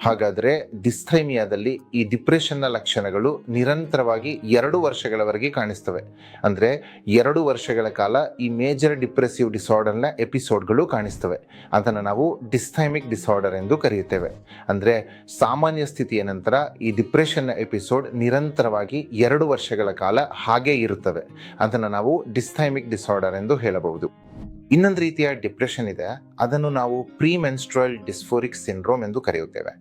[SPEAKER 1] ಹಾಗಾದ್ರೆ ಡಿಸ್ಥೈಮಿಯಾದಲ್ಲಿ ಈ ಡಿಪ್ರೆಷನ್ನ ಲಕ್ಷಣಗಳು ನಿರಂತರವಾಗಿ 2 ವರ್ಷಗಳವರೆಗೆ ಕಾಣಿಸ್ತವೆ. ಅಂದ್ರೆ 2 ವರ್ಷಗಳ ಕಾಲ ಈ ಮೇಜರ್ ಡಿಪ್ರೆಸಿವ್ ಡಿಸಾರ್ಡರ್ನ ಎಪಿಸೋಡ್ಗಳು ಕಾಣಿಸ್ತವೆ. ಅದನ್ನು ನಾವು ಡಿಸ್ಥೈಮಿಕ್ ಡಿಸಾರ್ಡರ್ ಎಂದು ಕರೆಯುತ್ತೇವೆ. ಅಂದ್ರೆ ಸಾಮಾನ್ಯ ಸ್ಥಿತಿಯ ನಂತರ ಈ ಡಿಪ್ರೆಷನ್ನ ಎಪಿಸೋಡ್ ನಿರಂತರವಾಗಿ 2 ವರ್ಷಗಳ ಕಾಲ ಹಾಗೆ ಇರುತ್ತವೆ. ಅದನ್ನು ನಾವು ಡಿಸ್ಥೈಮಿಕ್ ಡಿಸಾರ್ಡರ್ ಎಂದು ಹೇಳಬಹುದು. ಇನ್ನೊಂದು ರೀತಿಯ ಡಿಪ್ರೆಷನ್ ಇದೆ, ಅದನ್ನು ನಾವು ಪ್ರಿಮೆನ್ಸ್ಟ್ರುಯಲ್ ಡಿಸ್ಫೋರಿಕ್ ಸಿಂಡ್ರೋಮ್ ಎಂದು ಕರೆಯುತ್ತೇವೆ.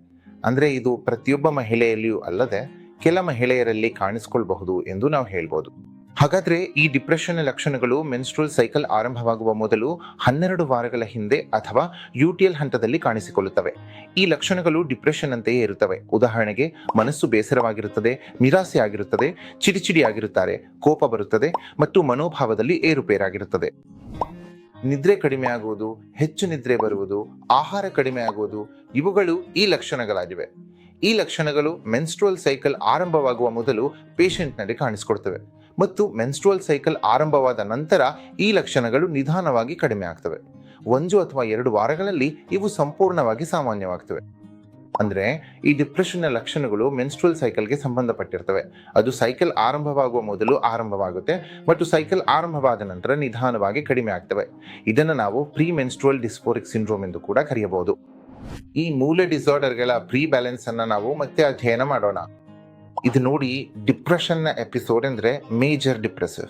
[SPEAKER 1] ಅಂದ್ರೆ ಇದು ಪ್ರತಿಯೊಬ್ಬ ಮಹಿಳೆಯಲ್ಲಿಯೂ ಅಲ್ಲದೆ ಕೆಲ ಮಹಿಳೆಯರಲ್ಲಿ ಕಾಣಿಸಿಕೊಳ್ಳಬಹುದು ಎಂದು ನಾವು ಹೇಳ್ಬೋದು. ಹಾಗಾದ್ರೆ ಈ ಡಿಪ್ರೆಷನ್ ಲಕ್ಷಣಗಳು ಮೆನ್ಸ್ಟ್ರುಯಲ್ ಸೈಕಲ್ ಆರಂಭವಾಗುವ ಮೊದಲು 12 ವಾರಗಳ ಹಿಂದೆ ಅಥವಾ ಯುಟಿಎಲ್ ಹಂತದಲ್ಲಿ ಕಾಣಿಸಿಕೊಳ್ಳುತ್ತವೆ. ಈ ಲಕ್ಷಣಗಳು ಡಿಪ್ರೆಷನ್ ಅಂತೆಯೇ ಇರುತ್ತವೆ. ಉದಾಹರಣೆಗೆ, ಮನಸ್ಸು ಬೇಸರವಾಗಿರುತ್ತದೆ, ನಿರಾಸೆ ಆಗಿರುತ್ತದೆ, ಚಿಡಿಚಿಡಿ ಆಗಿರುತ್ತಾರೆ, ಕೋಪ ಬರುತ್ತದೆ ಮತ್ತು ಮನೋಭಾವದಲ್ಲಿ ಏರುಪೇರಾಗಿರುತ್ತದೆ. ನಿದ್ರೆ ಕಡಿಮೆ ಆಗುವುದು, ಹೆಚ್ಚು ನಿದ್ರೆ ಬರುವುದು, ಆಹಾರ ಕಡಿಮೆ ಆಗುವುದು ಇವುಗಳು ಈ ಲಕ್ಷಣಗಳಾಗಿವೆ. ಈ ಲಕ್ಷಣಗಳು ಮೆನ್ಸ್ಟ್ರುಯಲ್ ಸೈಕಲ್ ಆರಂಭವಾಗುವ ಮೊದಲು ಪೇಷಂಟ್ನಲ್ಲಿ ಕಾಣಿಸಿಕೊಳ್ತವೆ ಮತ್ತು ಮೆನ್ಸ್ಟ್ರುಯಲ್ ಸೈಕಲ್ ಆರಂಭವಾದ ನಂತರ ಈ ಲಕ್ಷಣಗಳು ನಿಧಾನವಾಗಿ ಕಡಿಮೆ ಆಗ್ತವೆ. 1 ಅಥವಾ 2 ವಾರಗಳಲ್ಲಿ ಇವು ಸಂಪೂರ್ಣವಾಗಿ ಸಾಮಾನ್ಯವಾಗ್ತವೆ. ಅಂದ್ರೆ ಈ ಡಿಪ್ರೆಷನ್ನ ಲಕ್ಷಣಗಳು ಮೆನ್ಸ್ಟ್ರುಯಲ್ ಸೈಕಲ್ಗೆ ಸಂಬಂಧಪಟ್ಟಿರ್ತವೆ. ಅದು ಸೈಕಲ್ ಆರಂಭವಾಗುವ ಮೊದಲು ಆರಂಭವಾಗುತ್ತೆ ಮತ್ತು ಸೈಕಲ್ ಆರಂಭವಾದ ನಂತರ ನಿಧಾನವಾಗಿ ಕಡಿಮೆ ಆಗ್ತವೆ. ಇದನ್ನು ನಾವು ಪ್ರೀ ಮೆನ್ಸ್ಟ್ರುಯಲ್ ಡಿಸ್ಫೋರಿಕ್ ಸಿಂಡ್ರೋಮ್ ಎಂದು ಕೂಡ ಕರೆಯಬಹುದು. ಈ ಮೂಲ ಡಿಸಾರ್ಡರ್ಗಳ ಪ್ರೀ ಬ್ಯಾಲೆನ್ಸ್ ಅನ್ನ ನಾವು ಮತ್ತೆ ಅಧ್ಯಯನ ಮಾಡೋಣ. ಇದು ನೋಡಿ, ಡಿಪ್ರೆಷನ್ನ ಎಪಿಸೋಡ್ ಅಂದ್ರೆ ಮೇಜರ್ ಡಿಪ್ರೆಸಿವ್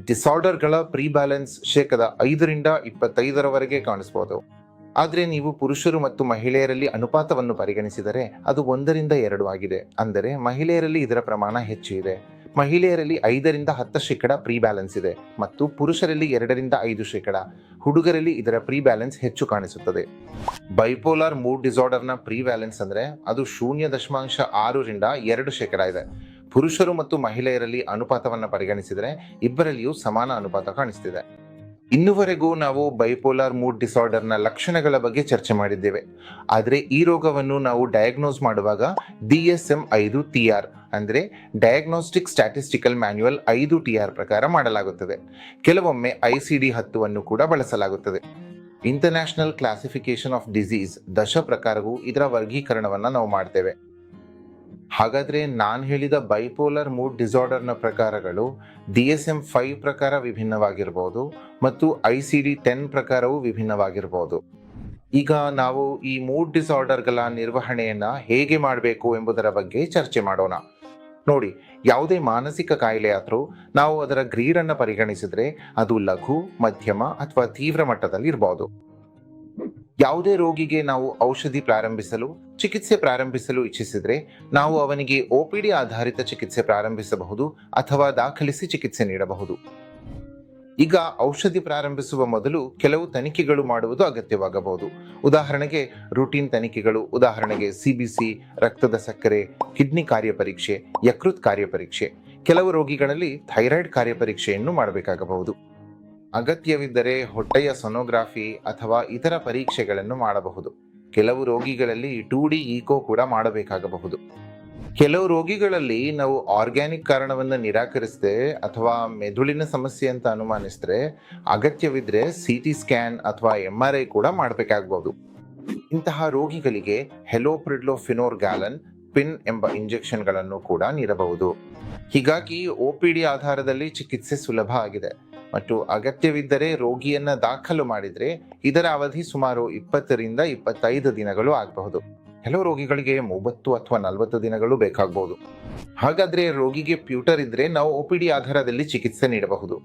[SPEAKER 1] ಡಿಸಾರ್ಡರ್ಗಳ ಪ್ರೀ ಬ್ಯಾಲೆನ್ಸ್ 5% ಕಾಣಿಸಬಹುದು. ಆದರೆ ನೀವು ಪುರುಷರು ಮತ್ತು ಮಹಿಳೆಯರಲ್ಲಿ ಅನುಪಾತವನ್ನು ಪರಿಗಣಿಸಿದರೆ ಅದು 1:2 ಆಗಿದೆ. ಅಂದರೆ ಮಹಿಳೆಯರಲ್ಲಿ ಇದರ ಪ್ರಮಾಣ ಹೆಚ್ಚು ಇದೆ. ಮಹಿಳೆಯರಲ್ಲಿ 5-10% ಪ್ರೀ ಬ್ಯಾಲೆನ್ಸ್ ಇದೆ ಮತ್ತು ಪುರುಷರಲ್ಲಿ 2-5%. ಹುಡುಗರಲ್ಲಿ ಇದರ ಪ್ರೀ ಬ್ಯಾಲೆನ್ಸ್ ಹೆಚ್ಚು ಕಾಣಿಸುತ್ತದೆ. ಬೈಪೋಲಾರ್ ಮೂಡ್ ಡಿಸಾರ್ಡರ್ನ ಪ್ರೀ ಬ್ಯಾಲೆನ್ಸ್ ಅಂದ್ರೆ ಅದು 0.6-2% ಇದೆ. ಪುರುಷರು ಮತ್ತು ಮಹಿಳೆಯರಲ್ಲಿ ಅನುಪಾತವನ್ನು ಪರಿಗಣಿಸಿದರೆ ಇಬ್ಬರಲ್ಲಿಯೂ ಸಮಾನ ಅನುಪಾತ ಕಾಣಿಸ್ತಿದೆ. ಇನ್ನುವರೆಗೂ ನಾವು ಬೈಪೋಲಾರ್ ಮೂಡ್ ಡಿಸಾರ್ಡರ್ನ ಲಕ್ಷಣಗಳ ಬಗ್ಗೆ ಚರ್ಚೆ ಮಾಡಿದ್ದೇವೆ. ಆದರೆ ಈ ರೋಗವನ್ನು ನಾವು ಡಯಾಗ್ನೋಸ್ ಮಾಡುವಾಗ DSM-5 ಅಂದರೆ ಡಯಾಗ್ನೋಸ್ಟಿಕ್ ಸ್ಟ್ಯಾಟಿಸ್ಟಿಕಲ್ ಮ್ಯಾನ್ಯುಯಲ್ 5TR ಪ್ರಕಾರ ಮಾಡಲಾಗುತ್ತದೆ. ಕೆಲವೊಮ್ಮೆ ICD-10 ಅನ್ನು ಕೂಡ ಬಳಸಲಾಗುತ್ತದೆ. ಇಂಟರ್ನ್ಯಾಷನಲ್ ಕ್ಲಾಸಿಫಿಕೇಶನ್ ಆಫ್ ಡಿಸೀಸ್ ಪ್ರಕಾರವು ಇದರ ವರ್ಗೀಕರಣವನ್ನು ನಾವು ಮಾಡ್ತೇವೆ. ಹಾಗಾದ್ರೆ ನಾನು ಹೇಳಿದ ಬೈಪೋಲರ್ ಮೂಡ್ ಡಿಸಾರ್ಡರ್ನ ಪ್ರಕಾರಗಳು DSM-5 ಪ್ರಕಾರ ವಿಭಿನ್ನವಾಗಿರಬಹುದು ಮತ್ತು ICD-10 ಪ್ರಕಾರವು ವಿಭಿನ್ನವಾಗಿರಬಹುದು. ಈಗ ನಾವು ಈ ಮೂಡ್ ಡಿಸಾರ್ಡರ್ಗಳ ನಿರ್ವಹಣೆಯನ್ನ ಹೇಗೆ ಮಾಡಬೇಕು ಎಂಬುದರ ಬಗ್ಗೆ ಚರ್ಚೆ ಮಾಡೋಣ. ನೋಡಿ, ಯಾವುದೇ ಮಾನಸಿಕ ಕಾಯಿಲೆ ಆದರೂ ನಾವು ಅದರ ಗ್ರೇಡನ್ನು ಪರಿಗಣಿಸಿದ್ರೆ ಅದು ಲಘು, ಮಧ್ಯಮ ಅಥವಾ ತೀವ್ರ ಮಟ್ಟದಲ್ಲಿ ಇರಬಹುದು. ಯಾವುದೇ ರೋಗಿಗೆ ನಾವು ಚಿಕಿತ್ಸೆ ಪ್ರಾರಂಭಿಸಲು ಇಚ್ಛಿಸಿದ್ರೆ ನಾವು ಅವನಿಗೆ OPD ಆಧಾರಿತ ಚಿಕಿತ್ಸೆ ಪ್ರಾರಂಭಿಸಬಹುದು ಅಥವಾ ದಾಖಲಿಸಿ ಚಿಕಿತ್ಸೆ ನೀಡಬಹುದು. ಈಗ ಔಷಧಿ ಪ್ರಾರಂಭಿಸುವ ಮೊದಲು ಕೆಲವು ತನಿಖೆಗಳು ಮಾಡುವುದು ಅಗತ್ಯವಾಗಬಹುದು. ಉದಾಹರಣೆಗೆ ರೂಟೀನ್ ತನಿಖೆಗಳು, ಉದಾಹರಣೆಗೆ CBC, ರಕ್ತದ ಸಕ್ಕರೆ, ಕಿಡ್ನಿ ಕಾರ್ಯಪರೀಕ್ಷೆ, ಯಕೃತ್ ಕಾರ್ಯಪರೀಕ್ಷೆ. ಕೆಲವು ರೋಗಿಗಳಲ್ಲಿ ಥೈರಾಯ್ಡ್ ಕಾರ್ಯಪರೀಕ್ಷೆಯನ್ನು ಮಾಡಬೇಕಾಗಬಹುದು. ಅಗತ್ಯವಿದ್ದರೆ ಹೊಟ್ಟೆಯ ಸೊನೋಗ್ರಾಫಿ ಅಥವಾ ಇತರ ಪರೀಕ್ಷೆಗಳನ್ನು ಮಾಡಬಹುದು. ಕೆಲವು ರೋಗಿಗಳಲ್ಲಿ 2D ಈಕೋ ಕೂಡ ಮಾಡಬೇಕಾಗಬಹುದು. ಕೆಲವು ರೋಗಿಗಳಲ್ಲಿ ನಾವು ಆರ್ಗ್ಯಾನಿಕ್ ಕಾರಣವನ್ನು ನಿರಾಕರಿಸಿದ್ರೆ ಅಥವಾ ಮೆದುಳಿನ ಸಮಸ್ಯೆ ಅಂತ ಅನುಮಾನಿಸಿದ್ರೆ ಅಗತ್ಯವಿದ್ರೆ CT ಸ್ಕ್ಯಾನ್ ಅಥವಾ MRI ಕೂಡ ಮಾಡಬೇಕಾಗಬಹುದು. ಇಂತಹ ರೋಗಿಗಳಿಗೆ ಹೆಲೋಪ್ರಿಡ್ಲೋಫಿನೋರ್ಗ್ಯಾಲನ್ ಪಿನ್ ಎಂಬ ಇಂಜೆಕ್ಷನ್ಗಳನ್ನು ಕೂಡ ನೀಡಬಹುದು. ಹೀಗಾಗಿ OPD ಆಧಾರದಲ್ಲಿ ಚಿಕಿತ್ಸೆ ಸುಲಭ ಆಗಿದೆ ಮತ್ತು ಅಗತ್ಯವಿದ್ದರೆ ರೋಗಿಯನ್ನ ದಾಖಲು ಮಾಡಿದ್ರೆ ಇದರ ಅವಧಿ ಸುಮಾರು 20-25 ದಿನಗಳು ಆಗಬಹುದು. ಕೆಲವು ರೋಗಿಗಳಿಗೆ 30 ಅಥವಾ 40 ದಿನಗಳು ಬೇಕಾಗಬಹುದು. ಹಾಗಾದ್ರೆ ರೋಗಿಗೆ ಪ್ಯೂಟರ್ ಇದ್ರೆ ನಾವು OPD ಆಧಾರದಲ್ಲಿ ಚಿಕಿತ್ಸೆ ನೀಡಬಹುದು.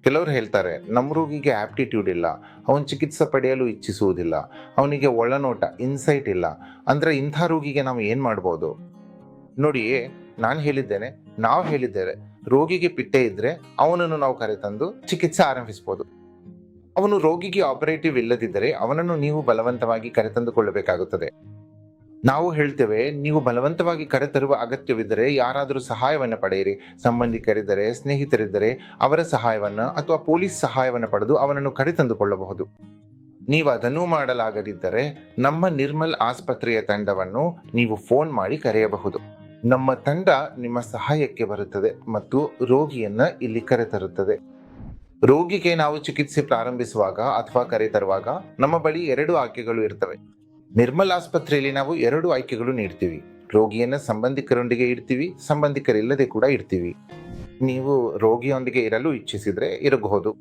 [SPEAKER 1] ಕೆಲವರು ಹೇಳ್ತಾರೆ, ನಮ್ಮ ರೋಗಿಗೆ ಆಪ್ಟಿಟ್ಯೂಡ್ ಇಲ್ಲ, ಅವನು ಚಿಕಿತ್ಸೆ ಪಡೆಯಲು ಇಚ್ಛಿಸುವುದಿಲ್ಲ, ಅವನಿಗೆ ಒಳನೋಟ ಇನ್ಸೈಟ್ ಇಲ್ಲ. ಅಂದ್ರೆ ಇಂಥ ರೋಗಿಗೆ ನಾವು ಏನ್ ಮಾಡ್ಬೋದು? ನೋಡಿ, ನಾವು ಹೇಳಿದ್ದೇವೆ, ರೋಗಿಗೆ ಪಿಟ್ಟೆ ಇದ್ರೆ ಅವನನ್ನು ನಾವು ಕರೆತಂದು ಚಿಕಿತ್ಸೆ ಆರಂಭಿಸಬಹುದು. ಅವನು ರೋಗಿಗೆ ಆಪರೇಟಿವ್ ಇಲ್ಲದಿದ್ದರೆ ಅವನನ್ನು ನೀವು ಬಲವಂತವಾಗಿ ಕರೆತಂದುಕೊಳ್ಳಬೇಕಾಗುತ್ತದೆ. ನಾವು ಹೇಳ್ತೇವೆ, ನೀವು ಬಲವಂತವಾಗಿ ಕರೆತರುವ ಅಗತ್ಯವಿದ್ದರೆ ಯಾರಾದರೂ ಸಹಾಯವನ್ನು ಪಡೆಯಿರಿ. ಸಂಬಂಧಿಕರಿದ್ದರೆ, ಸ್ನೇಹಿತರಿದ್ದರೆ ಅವರ ಸಹಾಯವನ್ನ ಅಥವಾ ಪೊಲೀಸ್ ಸಹಾಯವನ್ನು ಪಡೆದು ಅವನನ್ನು ಕರೆತಂದುಕೊಳ್ಳಬಹುದು. ನೀವು ಅದನ್ನೂ ಮಾಡಲಾಗದಿದ್ದರೆ ನಮ್ಮ ನಿರ್ಮಲ್ ಆಸ್ಪತ್ರೆಯ ತಂಡವನ್ನು ನೀವು ಫೋನ್ ಮಾಡಿ ಕರೆಯಬಹುದು. ನಮ್ಮ ತಂಡ ನಿಮ್ಮ ಸಹಾಯಕ್ಕೆ ಬರುತ್ತದೆ ಮತ್ತು ರೋಗಿಯನ್ನ ಇಲ್ಲಿ ಕರೆತರುತ್ತದೆ. ರೋಗಿಗೆ ನಾವು ಚಿಕಿತ್ಸೆ ಪ್ರಾರಂಭಿಸುವಾಗ ಅಥವಾ ಕರೆತರುವಾಗ ನಮ್ಮ ಬಳಿ 2 ಆಯ್ಕೆಗಳು ಇರ್ತವೆ. ನಿರ್ಮಲ್ ಆಸ್ಪತ್ರೆಯಲ್ಲಿ ನಾವು 2 ಆಯ್ಕೆಗಳು ನೀಡ್ತೀವಿ. ರೋಗಿಯನ್ನ ಸಂಬಂಧಿಕರೊಂದಿಗೆ ಇಡ್ತೀವಿ, ಸಂಬಂಧಿಕರಿಲ್ಲದೆ ಕೂಡ ಇಡ್ತೀವಿ. ನೀವು ರೋಗಿಯೊಂದಿಗೆ ಇರಲು ಇಚ್ಛಿಸಿದ್ರೆ ಇರಬಹುದು.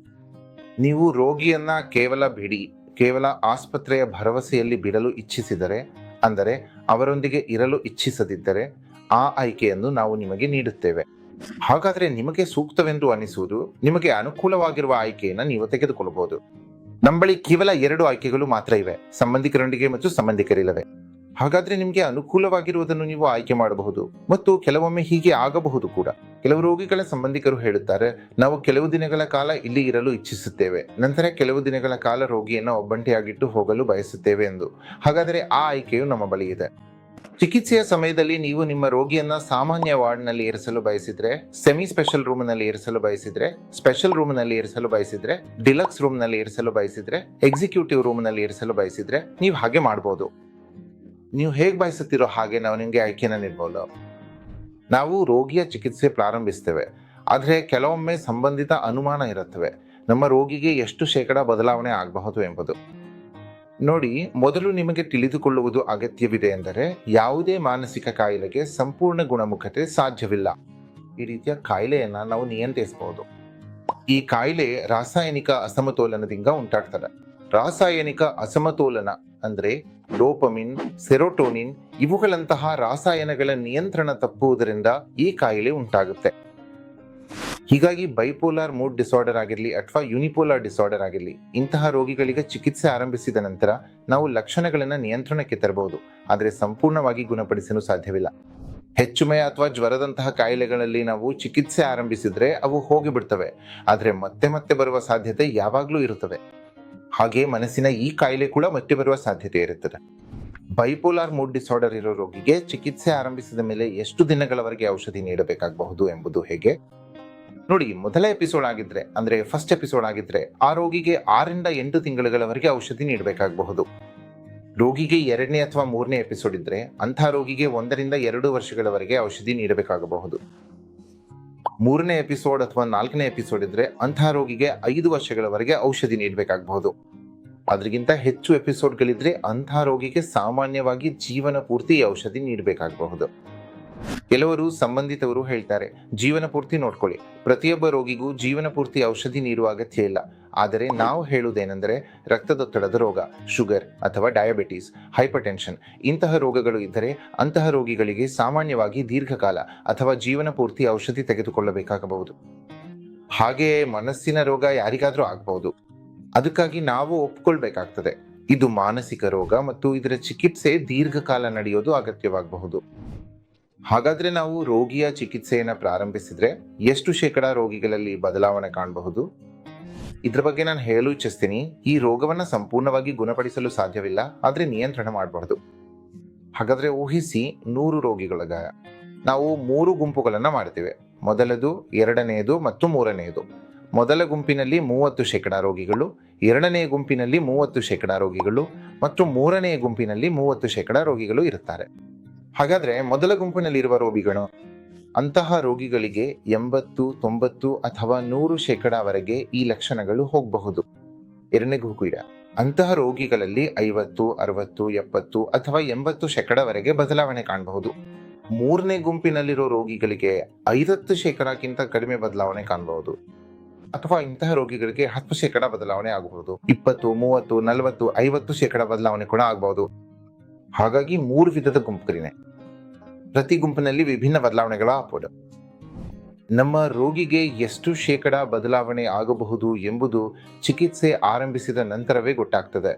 [SPEAKER 1] ನೀವು ರೋಗಿಯನ್ನ ಕೇವಲ ಆಸ್ಪತ್ರೆಯ ಭರವಸೆಯಲ್ಲಿ ಬಿಡಲು ಇಚ್ಛಿಸಿದರೆ, ಅಂದರೆ ಅವರೊಂದಿಗೆ ಇರಲು ಇಚ್ಛಿಸದಿದ್ದರೆ ಆ ಆಯ್ಕೆಯನ್ನು ನಾವು ನಿಮಗೆ ನೀಡುತ್ತೇವೆ. ಹಾಗಾದ್ರೆ ನಿಮಗೆ ಸೂಕ್ತವೆಂದು ಅನಿಸುವುದು, ನಿಮಗೆ ಅನುಕೂಲವಾಗಿರುವ ಆಯ್ಕೆಯನ್ನು ನೀವು ತೆಗೆದುಕೊಳ್ಳಬಹುದು. ನಮ್ಮ ಬಳಿ ಕೇವಲ 2 ಆಯ್ಕೆಗಳು ಮಾತ್ರ ಇವೆ, ಸಂಬಂಧಿಕರೊಂದಿಗೆ ಮತ್ತು ಸಂಬಂಧಿಕರಿಲ್ಲದೆ. ಹಾಗಾದ್ರೆ ನಿಮಗೆ ಅನುಕೂಲವಾಗಿರುವುದನ್ನು ನೀವು ಆಯ್ಕೆ ಮಾಡಬಹುದು ಮತ್ತು ಕೆಲವೊಮ್ಮೆ ಹೀಗೆ ಆಗಬಹುದು ಕೂಡ. ಕೆಲವು ರೋಗಿಗಳ ಸಂಬಂಧಿಕರು ಹೇಳುತ್ತಾರೆ, ನಾವು ಕೆಲವು ದಿನಗಳ ಕಾಲ ಇಲ್ಲಿ ಇರಲು ಇಚ್ಛಿಸುತ್ತೇವೆ, ನಂತರ ಕೆಲವು ದಿನಗಳ ಕಾಲ ರೋಗಿಯನ್ನು ಒಬ್ಬಂಟಿಯಾಗಿಟ್ಟು ಹೋಗಲು ಬಯಸುತ್ತೇವೆ ಎಂದು. ಹಾಗಾದರೆ ಆ ಆಯ್ಕೆಯು ನಮ್ಮ ಬಳಿ ಇದೆ. ಚಿಕಿತ್ಸೆಯ ಸಮಯದಲ್ಲಿ ನೀವು ನಿಮ್ಮ ರೋಗಿಯನ್ನ ಸಾಮಾನ್ಯ ವಾರ್ಡ್ನಲ್ಲಿ ಇರಿಸಲು ಬಯಸಿದ್ರೆ, ಸೆಮಿ ಸ್ಪೆಷಲ್ ರೂಮ್ನಲ್ಲಿ ಇರಿಸಲು ಬಯಸಿದ್ರೆ, ಸ್ಪೆಷಲ್ ರೂಮ್ನಲ್ಲಿ ಇರಿಸಲು ಬಯಸಿದ್ರೆ, ಡಿಲಕ್ಸ್ ರೂಮ್ನಲ್ಲಿ ಇರಿಸಲು ಬಯಸಿದ್ರೆ, ಎಕ್ಸಿಕ್ಯೂಟಿವ್ ರೂಮ್ನಲ್ಲಿ ಇರಿಸಲು ಬಯಸಿದ್ರೆ ನೀವು ಹಾಗೆ ಮಾಡಬಹುದು. ನೀವು ಹೇಗೆ ಬಯಸುತ್ತೀರೋ ಹಾಗೆ ನಾವು ನಿಮಗೆ ಆಯ್ಕೆಯನ್ನು ನೀಡಬಹುದು. ನಾವು ರೋಗಿಯ ಚಿಕಿತ್ಸೆ ಪ್ರಾರಂಭಿಸ್ತೇವೆ, ಆದರೆ ಕೆಲವೊಮ್ಮೆ ಸಂಬಂಧಿತ ಅನುಮಾನ ಇರುತ್ತವೆ, ನಮ್ಮ ರೋಗಿಗೆ ಎಷ್ಟು ಶೇಕಡ ಬದಲಾವಣೆ ಆಗಬಹುದು ಎಂಬುದು. ನೋಡಿ, ಮೊದಲು ನಿಮಗೆ ತಿಳಿದುಕೊಳ್ಳುವುದು ಅಗತ್ಯವಿದೆ ಎಂದರೆ ಯಾವುದೇ ಮಾನಸಿಕ ಕಾಯಿಲೆಗೆ ಸಂಪೂರ್ಣ ಗುಣಮುಖತೆ ಸಾಧ್ಯವಿಲ್ಲ. ಈ ರೀತಿಯ ಕಾಯಿಲೆಯನ್ನ ನಾವು ನಿಯಂತ್ರಿಸಬಹುದು. ಈ ಕಾಯಿಲೆ ರಾಸಾಯನಿಕ ಅಸಮತೋಲನದಿಂದ ಉಂಟಾಗ್ತದೆ. ರಾಸಾಯನಿಕ ಅಸಮತೋಲನ ಅಂದ್ರೆ ಡೋಪಮಿನ್, ಸೆರೋಟೋನಿನ್ ಇವುಗಳಂತಹ ರಾಸಾಯನಗಳ ನಿಯಂತ್ರಣ ತಪ್ಪುವುದರಿಂದ ಈ ಕಾಯಿಲೆ ಉಂಟಾಗುತ್ತೆ. ಹೀಗಾಗಿ ಬೈಪೋಲಾರ್ ಮೂಡ್ ಡಿಸಾರ್ಡರ್ ಆಗಿರಲಿ ಅಥವಾ ಯುನಿಪೋಲಾರ್ ಡಿಸಾರ್ಡರ್ ಆಗಿರಲಿ, ಇಂತಹ ರೋಗಿಗಳಿಗೆ ಚಿಕಿತ್ಸೆ ಆರಂಭಿಸಿದ ನಂತರ ನಾವು ಲಕ್ಷಣಗಳನ್ನು ನಿಯಂತ್ರಣಕ್ಕೆ ತರಬಹುದು, ಆದರೆ ಸಂಪೂರ್ಣವಾಗಿ ಗುಣಪಡಿಸಲು ಸಾಧ್ಯವಿಲ್ಲ. ಹೆಚ್ಚುಮೆ ಅಥವಾ ಜ್ವರದಂತಹ ಕಾಯಿಲೆಗಳಲ್ಲಿ ನಾವು ಚಿಕಿತ್ಸೆ ಆರಂಭಿಸಿದ್ರೆ ಅವು ಹೋಗಿಬಿಡ್ತವೆ, ಆದರೆ ಮತ್ತೆ ಮತ್ತೆ ಬರುವ ಸಾಧ್ಯತೆ ಯಾವಾಗಲೂ ಇರುತ್ತದೆ. ಹಾಗೆ ಮನಸ್ಸಿನ ಈ ಕಾಯಿಲೆ ಕೂಡ ಮತ್ತೆ ಬರುವ ಸಾಧ್ಯತೆ ಇರುತ್ತದೆ. ಬೈಪೋಲಾರ್ ಮೂಡ್ ಡಿಸಾರ್ಡರ್ ಇರೋ ರೋಗಿಗೆ ಚಿಕಿತ್ಸೆ ಆರಂಭಿಸಿದ ಮೇಲೆ ಎಷ್ಟು ದಿನಗಳವರೆಗೆ ಔಷಧಿ ನೀಡಬೇಕಾಗಬಹುದು ಎಂಬುದು ಹೇಗೆ ನೋಡಿ. ಮೊದಲ ಎಪಿಸೋಡ್ ಆಗಿದ್ರೆ, ಅಂದ್ರೆ ಫಸ್ಟ್ ಎಪಿಸೋಡ್ ಆಗಿದ್ರೆ, ಆ ರೋಗಿಗೆ 6 ರಿಂದ 8 ತಿಂಗಳುಗಳವರೆಗೆ ಔಷಧಿ ನೀಡಬೇಕಾಗಬಹುದು. ರೋಗಿಗೆ 2ನೇ ಅಥವಾ 3ನೇ ಎಪಿಸೋಡ್ ಇದ್ರೆ ಅಂತಹ ರೋಗಿಗೆ 1 ರಿಂದ 2 ವರ್ಷಗಳವರೆಗೆ ಔಷಧಿ ನೀಡಬೇಕಾಗಬಹುದು. 3ನೇ ಎಪಿಸೋಡ್ ಅಥವಾ 4ನೇ ಎಪಿಸೋಡ್ ಇದ್ರೆ ಅಂತಹ ರೋಗಿಗೆ 5 ವರ್ಷಗಳವರೆಗೆ ಔಷಧಿ ನೀಡಬೇಕಾಗಬಹುದು. ಅದಕ್ಕಿಂತ ಹೆಚ್ಚು ಎಪಿಸೋಡ್ಗಳಿದ್ರೆ ಅಂತಹ ರೋಗಿಗೆ ಸಾಮಾನ್ಯವಾಗಿ ಜೀವನ ಪೂರ್ತಿ ಔಷಧಿ ನೀಡಬೇಕಾಗಬಹುದು. ಕೆಲವರು ಸಂಬಂಧಿತವರು ಹೇಳ್ತಾರೆ, ಜೀವನ ಪೂರ್ತಿ ನೋಡ್ಕೊಳ್ಳಿ, ಪ್ರತಿಯೊಬ್ಬ ರೋಗಿಗೂ ಜೀವನ ಪೂರ್ತಿ ಔಷಧಿ ನೀಡುವ ಅಗತ್ಯ ಇಲ್ಲ. ಆದರೆ ನಾವು ಹೇಳುವುದೇನೆಂದರೆ, ರಕ್ತದೊತ್ತಡದ ರೋಗ, ಶುಗರ್ ಅಥವಾ ಡಯಾಬಿಟಿಸ್, ಹೈಪರ್ ಟೆನ್ಷನ್ ಇಂತಹ ರೋಗಗಳು ಇದ್ದರೆ ಅಂತಹ ರೋಗಿಗಳಿಗೆ ಸಾಮಾನ್ಯವಾಗಿ ದೀರ್ಘಕಾಲ ಅಥವಾ ಜೀವನ ಪೂರ್ತಿ ಔಷಧಿ ತೆಗೆದುಕೊಳ್ಳಬೇಕಾಗಬಹುದು. ಹಾಗೆಯೇ ಮನಸ್ಸಿನ ರೋಗ ಯಾರಿಗಾದ್ರೂ ಆಗಬಹುದು. ಅದಕ್ಕಾಗಿ ನಾವು ಒಪ್ಕೊಳ್ಬೇಕಾಗ್ತದೆ, ಇದು ಮಾನಸಿಕ ರೋಗ ಮತ್ತು ಇದರ ಚಿಕಿತ್ಸೆ ದೀರ್ಘಕಾಲ ನಡೆಯೋದು ಅಗತ್ಯವಾಗಬಹುದು. ಹಾಗಾದ್ರೆ ನಾವು ರೋಗಿಯ ಚಿಕಿತ್ಸೆಯನ್ನು ಪ್ರಾರಂಭಿಸಿದ್ರೆ ಎಷ್ಟು ಶೇಕಡ ರೋಗಿಗಳಲ್ಲಿ ಬದಲಾವಣೆ ಕಾಣಬಹುದು? ಇದ್ರ ಬಗ್ಗೆ ನಾನು ಹೇಳಲು ಇಚ್ಛಿಸ್ತೀನಿ. ಈ ರೋಗವನ್ನ ಸಂಪೂರ್ಣವಾಗಿ ಗುಣಪಡಿಸಲು ಸಾಧ್ಯವಿಲ್ಲ, ಆದ್ರೆ ನಿಯಂತ್ರಣ ಮಾಡಬಹುದು. ಹಾಗಾದ್ರೆ ಊಹಿಸಿ, 100 ರೋಗಿಗಳ ಗಾಯ. ನಾವು 3 ಗುಂಪುಗಳನ್ನ ಮಾಡ್ತೇವೆ. ಮೊದಲದು, 2ನೇದು ಮತ್ತು 3ನೇದು. ಮೊದಲ ಗುಂಪಿನಲ್ಲಿ 30% ರೋಗಿಗಳು, 2ನೇ ಗುಂಪಿನಲ್ಲಿ 30% ರೋಗಿಗಳು ಮತ್ತು 3ನೇ ಗುಂಪಿನಲ್ಲಿ 30% ರೋಗಿಗಳು ಇರುತ್ತಾರೆ. ಹಾಗಾದ್ರೆ ಮೊದಲ ಗುಂಪಿನಲ್ಲಿರುವ ರೋಗಿಗಳು, ಅಂತಹ ರೋಗಿಗಳಿಗೆ 80, 90 ಅಥವಾ 100% ಈ ಲಕ್ಷಣಗಳು ಹೋಗಬಹುದು. 2ನೇ ಗುಂಪು ಇದೆ, ಅಂತಹ ರೋಗಿಗಳಲ್ಲಿ 50, 60, 70 ಅಥವಾ 80% ಬದಲಾವಣೆ ಕಾಣಬಹುದು. 3ನೇ ಗುಂಪಿನಲ್ಲಿರೋ ರೋಗಿಗಳಿಗೆ 50%ಕ್ಕಿಂತ ಕಡಿಮೆ ಬದಲಾವಣೆ ಕಾಣಬಹುದು, ಅಥವಾ ಇಂತಹ ರೋಗಿಗಳಿಗೆ 10% ಬದಲಾವಣೆ ಆಗಬಹುದು. 20, 30, 40, 50% ಬದಲಾವಣೆ ಕೂಡ ಆಗಬಹುದು. ಹಾಗಾಗಿ 3 ವಿಧದ ಗುಂಪುಗಳಿವೆ. ಪ್ರತಿ ಗುಂಪಿನಲ್ಲಿ ವಿಭಿನ್ನ ಬದಲಾವಣೆಗಳ ಆಗಬಹುದು. ನಮ್ಮ ರೋಗಿಗೆ ಎಷ್ಟು ಶೇಕಡ ಬದಲಾವಣೆ ಆಗಬಹುದು ಎಂಬುದು ಚಿಕಿತ್ಸೆ ಆರಂಭಿಸಿದ ನಂತರವೇ ಗೊತ್ತಾಗ್ತದೆ.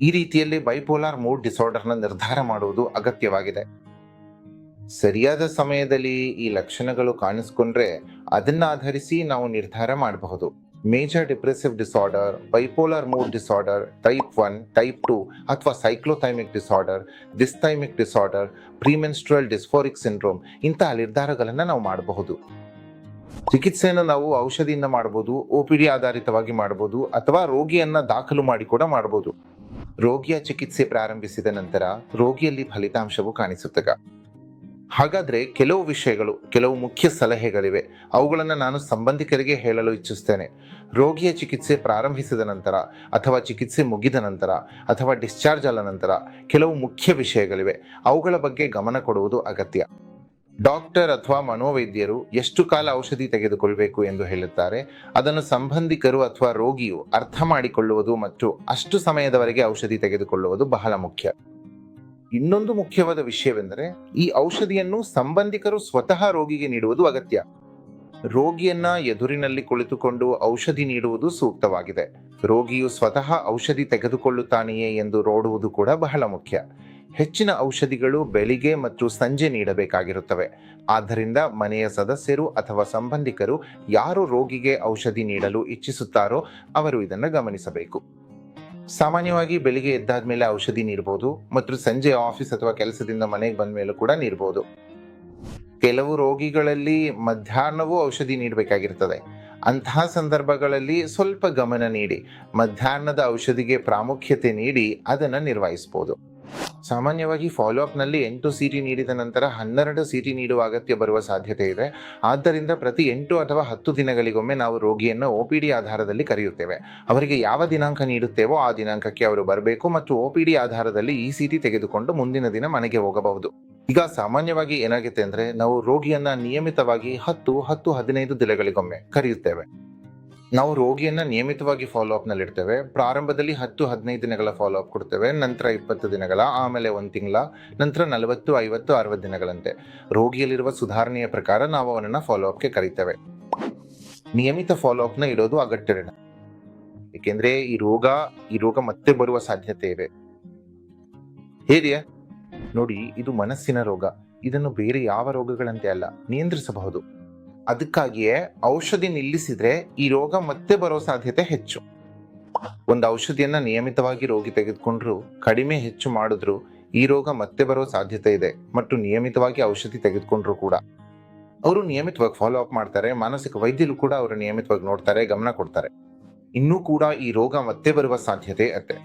[SPEAKER 1] ಈ ರೀತಿಯಲ್ಲಿ ಬೈಪೋಲಾರ್ ಮೂಡ್ ಡಿಸಾರ್ಡರ್ನ ನಿರ್ಧಾರ ಮಾಡುವುದು ಅಗತ್ಯವಾಗಿದೆ. ಸರಿಯಾದ ಸಮಯದಲ್ಲಿ ಈ ಲಕ್ಷಣಗಳು ಕಾಣಿಸ್ಕೊಂಡ್ರೆ ಅದನ್ನ ಆಧರಿಸಿ ನಾವು ನಿರ್ಧಾರ ಮಾಡಬಹುದು. Major depressive disorder, bipolar mood disorder, type 1, type 2 ಅಥವಾ ಸೈಕ್ಲೋಥೈಮಿಕ್ ಡಿಸಾರ್ಡರ್, ಡಿಸ್ಥೈಮಿಕ್ ಡಿಸಾರ್ಡರ್, ಪ್ರಿಮೆನ್ಸ್ಟ್ರಲ್ ಡಿಸ್ಫೋರಿಕ್ ಸಿಂಡ್ರೋಮ್ ಇಂತಹ ನಿರ್ಧಾರಗಳನ್ನು ನಾವು ಮಾಡಬಹುದು. ಚಿಕಿತ್ಸೆಯನ್ನು ನಾವು ಔಷಧಿಯಿಂದ ಮಾಡಬಹುದು, OPD ಆಧಾರಿತವಾಗಿ ಮಾಡಬಹುದು, ಅಥವಾ ರೋಗಿಯನ್ನ ದಾಖಲು ಮಾಡಿ ಕೂಡ ಮಾಡಬಹುದು. ರೋಗಿಯ ಚಿಕಿತ್ಸೆ ಪ್ರಾರಂಭಿಸಿದ ನಂತರ ರೋಗಿಯಲ್ಲಿ ಫಲಿತಾಂಶವು ಕಾಣಿಸುತ್ತದೆ. ಹಾಗಾದ್ರೆ ಕೆಲವು ವಿಷಯಗಳು, ಕೆಲವು ಮುಖ್ಯ ಸಲಹೆಗಳಿವೆ, ಅವುಗಳನ್ನು ನಾನು ಸಂಬಂಧಿಕರಿಗೆ ಹೇಳಲು ಇಚ್ಛಿಸ್ತೇನೆ. ರೋಗಿಯ ಚಿಕಿತ್ಸೆ ಪ್ರಾರಂಭಿಸಿದ ನಂತರ ಅಥವಾ ಚಿಕಿತ್ಸೆ ಮುಗಿದ ನಂತರ ಅಥವಾ ಡಿಸ್ಚಾರ್ಜ್ ಆದ ನಂತರ ಕೆಲವು ಮುಖ್ಯ ವಿಷಯಗಳಿವೆ, ಅವುಗಳ ಬಗ್ಗೆ ಗಮನ ಕೊಡುವುದು ಅಗತ್ಯ. ಡಾಕ್ಟರ್ ಅಥವಾ ಮನೋವೈದ್ಯರು ಎಷ್ಟು ಕಾಲ ಔಷಧಿ ತೆಗೆದುಕೊಳ್ಳಬೇಕು ಎಂದು ಹೇಳುತ್ತಾರೆ, ಅದನ್ನು ಸಂಬಂಧಿಕರು ಅಥವಾ ರೋಗಿಯು ಅರ್ಥ ಮಾಡಿಕೊಳ್ಳುವುದು ಮತ್ತು ಅಷ್ಟು ಸಮಯದವರೆಗೆ ಔಷಧಿ ತೆಗೆದುಕೊಳ್ಳುವುದು ಬಹಳ ಮುಖ್ಯ. ಇನ್ನೊಂದು ಮುಖ್ಯವಾದ ವಿಷಯವೆಂದರೆ, ಈ ಔಷಧಿಯನ್ನು ಸಂಬಂಧಿಕರು ಸ್ವತಃ ರೋಗಿಗೆ ನೀಡುವುದು ಅಗತ್ಯ. ರೋಗಿಯನ್ನ ಎದುರಿನಲ್ಲಿ ಕುಳಿತುಕೊಂಡು ಔಷಧಿ ನೀಡುವುದು ಸೂಕ್ತವಾಗಿದೆ. ರೋಗಿಯು ಸ್ವತಃ ಔಷಧಿ ತೆಗೆದುಕೊಳ್ಳುತ್ತಾನೆಯೇ ಎಂದು ನೋಡುವುದು ಕೂಡ ಬಹಳ ಮುಖ್ಯ. ಹೆಚ್ಚಿನ ಔಷಧಿಗಳು ಬೆಳಿಗ್ಗೆ ಮತ್ತು ಸಂಜೆ ನೀಡಬೇಕಾಗಿರುತ್ತವೆ. ಆದ್ದರಿಂದ ಮನೆಯ ಸದಸ್ಯರು ಅಥವಾ ಸಂಬಂಧಿಕರು ಯಾರು ರೋಗಿಗೆ ಔಷಧಿ ನೀಡಲು ಇಚ್ಛಿಸುತ್ತಾರೋ ಅವರು ಇದನ್ನು ಗಮನಿಸಬೇಕು. ಸಾಮಾನ್ಯವಾಗಿ ಬೆಳಿಗ್ಗೆ ಎದ್ದಾದ್ಮೇಲೆ ಔಷಧಿ ನೀಡಬಹುದು ಮತ್ತು ಸಂಜೆ ಆಫೀಸ್ ಅಥವಾ ಕೆಲಸದಿಂದ ಮನೆಗೆ ಬಂದ ಮೇಲೂ ಕೂಡ ನೀಡಬಹುದು. ಕೆಲವು ರೋಗಿಗಳಲ್ಲಿ ಮಧ್ಯಾಹ್ನವೂ ಔಷಧಿ ನೀಡಬೇಕಾಗಿರ್ತದೆ. ಅಂತಹ ಸಂದರ್ಭಗಳಲ್ಲಿ ಸ್ವಲ್ಪ ಗಮನ ನೀಡಿ ಮಧ್ಯಾಹ್ನದ ಔಷಧಿಗೆ ಪ್ರಾಮುಖ್ಯತೆ ನೀಡಿ ಅದನ್ನು ನಿರ್ವಹಿಸಬಹುದು. ಸಾಮಾನ್ಯವಾಗಿ ಫಾಲೋಅಪ್ನಲ್ಲಿ 8 CT ನೀಡಿದ ನಂತರ 12 CT ನೀಡುವ ಅಗತ್ಯ ಬರುವ ಸಾಧ್ಯತೆ ಇದೆ. ಆದ್ದರಿಂದ ಪ್ರತಿ 8 ಅಥವಾ 10 ದಿನಗಳಿಗೊಮ್ಮೆ ನಾವು ರೋಗಿಯನ್ನು OPD ಆಧಾರದಲ್ಲಿ ಕರೆಯುತ್ತೇವೆ. ಅವರಿಗೆ ಯಾವ ದಿನಾಂಕ ನೀಡುತ್ತೇವೋ ಆ ದಿನಾಂಕಕ್ಕೆ ಅವರು ಬರಬೇಕು ಮತ್ತು OPD ಆಧಾರದಲ್ಲಿ ಈ CT ತೆಗೆದುಕೊಂಡು ಮುಂದಿನ ದಿನ ಮನೆಗೆ ಹೋಗಬಹುದು. ಈಗ ಸಾಮಾನ್ಯವಾಗಿ ಏನಾಗುತ್ತೆ ಅಂದ್ರೆ ನಾವು ರೋಗಿಯನ್ನ ನಿಯಮಿತವಾಗಿ 10-15 ದಿನಗಳಿಗೊಮ್ಮೆ ಕರೆಯುತ್ತೇವೆ. ನಾವು ರೋಗಿಯನ್ನ ನಿಯಮಿತವಾಗಿ ಫಾಲೋಅಪ್ ನಲ್ಲಿ ಇಡ್ತೇವೆ. ಪ್ರಾರಂಭದಲ್ಲಿ 10-15 ದಿನಗಳ ಫಾಲೋಅಪ್ ಕೊಡ್ತೇವೆ, ನಂತರ 20 ದಿನಗಳ, ಆಮೇಲೆ 1 ತಿಂಗಳ, ನಂತರ 40, 50, 60 ದಿನಗಳಂತೆ ರೋಗಿಯಲ್ಲಿರುವ ಸುಧಾರಣೆಯ ಪ್ರಕಾರ ನಾವು ಅವನನ್ನ ಫಾಲೋಅಪ್ಗೆ ಕರೀತೇವೆ. ನಿಯಮಿತ ಫಾಲೋಅಪ್ ನ ಇಡೋದು ಅಗತ್ಯ, ಏಕೆಂದ್ರೆ ಈ ರೋಗ ಮತ್ತೆ ಬರುವ ಸಾಧ್ಯತೆ ಇದೆ. ಹೇಗೆ ನೋಡಿ, ಇದು ಮನಸ್ಸಿನ ರೋಗ. ಇದನ್ನು ಬೇರೆ ಯಾವ ರೋಗಗಳಂತೆ ಅಲ್ಲ, ನಿಯಂತ್ರಿಸಬಹುದು. ಅದಕ್ಕಾಗಿಯೇ ಔಷಧಿ ನಿಲ್ಲಿಸಿದ್ರೆ ಈ ರೋಗ ಮತ್ತೆ ಬರೋ ಸಾಧ್ಯತೆ ಹೆಚ್ಚು. ಒಂದು ಔಷಧಿಯನ್ನ ನಿಯಮಿತವಾಗಿ ರೋಗಿ ತೆಗೆದುಕೊಂಡ್ರು, ಕಡಿಮೆ ಹೆಚ್ಚು ಮಾಡಿದ್ರು ಈ ರೋಗ ಮತ್ತೆ ಬರೋ ಸಾಧ್ಯತೆ ಇದೆ. ಮತ್ತು ನಿಯಮಿತವಾಗಿ ಔಷಧಿ ತೆಗೆದುಕೊಂಡ್ರು ಕೂಡ ಅವರು ನಿಯಮಿತವಾಗಿ ಫಾಲೋ ಅಪ್ ಮಾಡ್ತಾರೆ. ಮಾನಸಿಕ ವೈದ್ಯರು ಕೂಡ ಅವರು ನಿಯಮಿತವಾಗಿ ನೋಡ್ತಾರೆ, ಗಮನ ಕೊಡ್ತಾರೆ. ಇನ್ನೂ ಕೂಡ ಈ ರೋಗ ಮತ್ತೆ ಬರುವ ಸಾಧ್ಯತೆ ಇರುತ್ತೆ.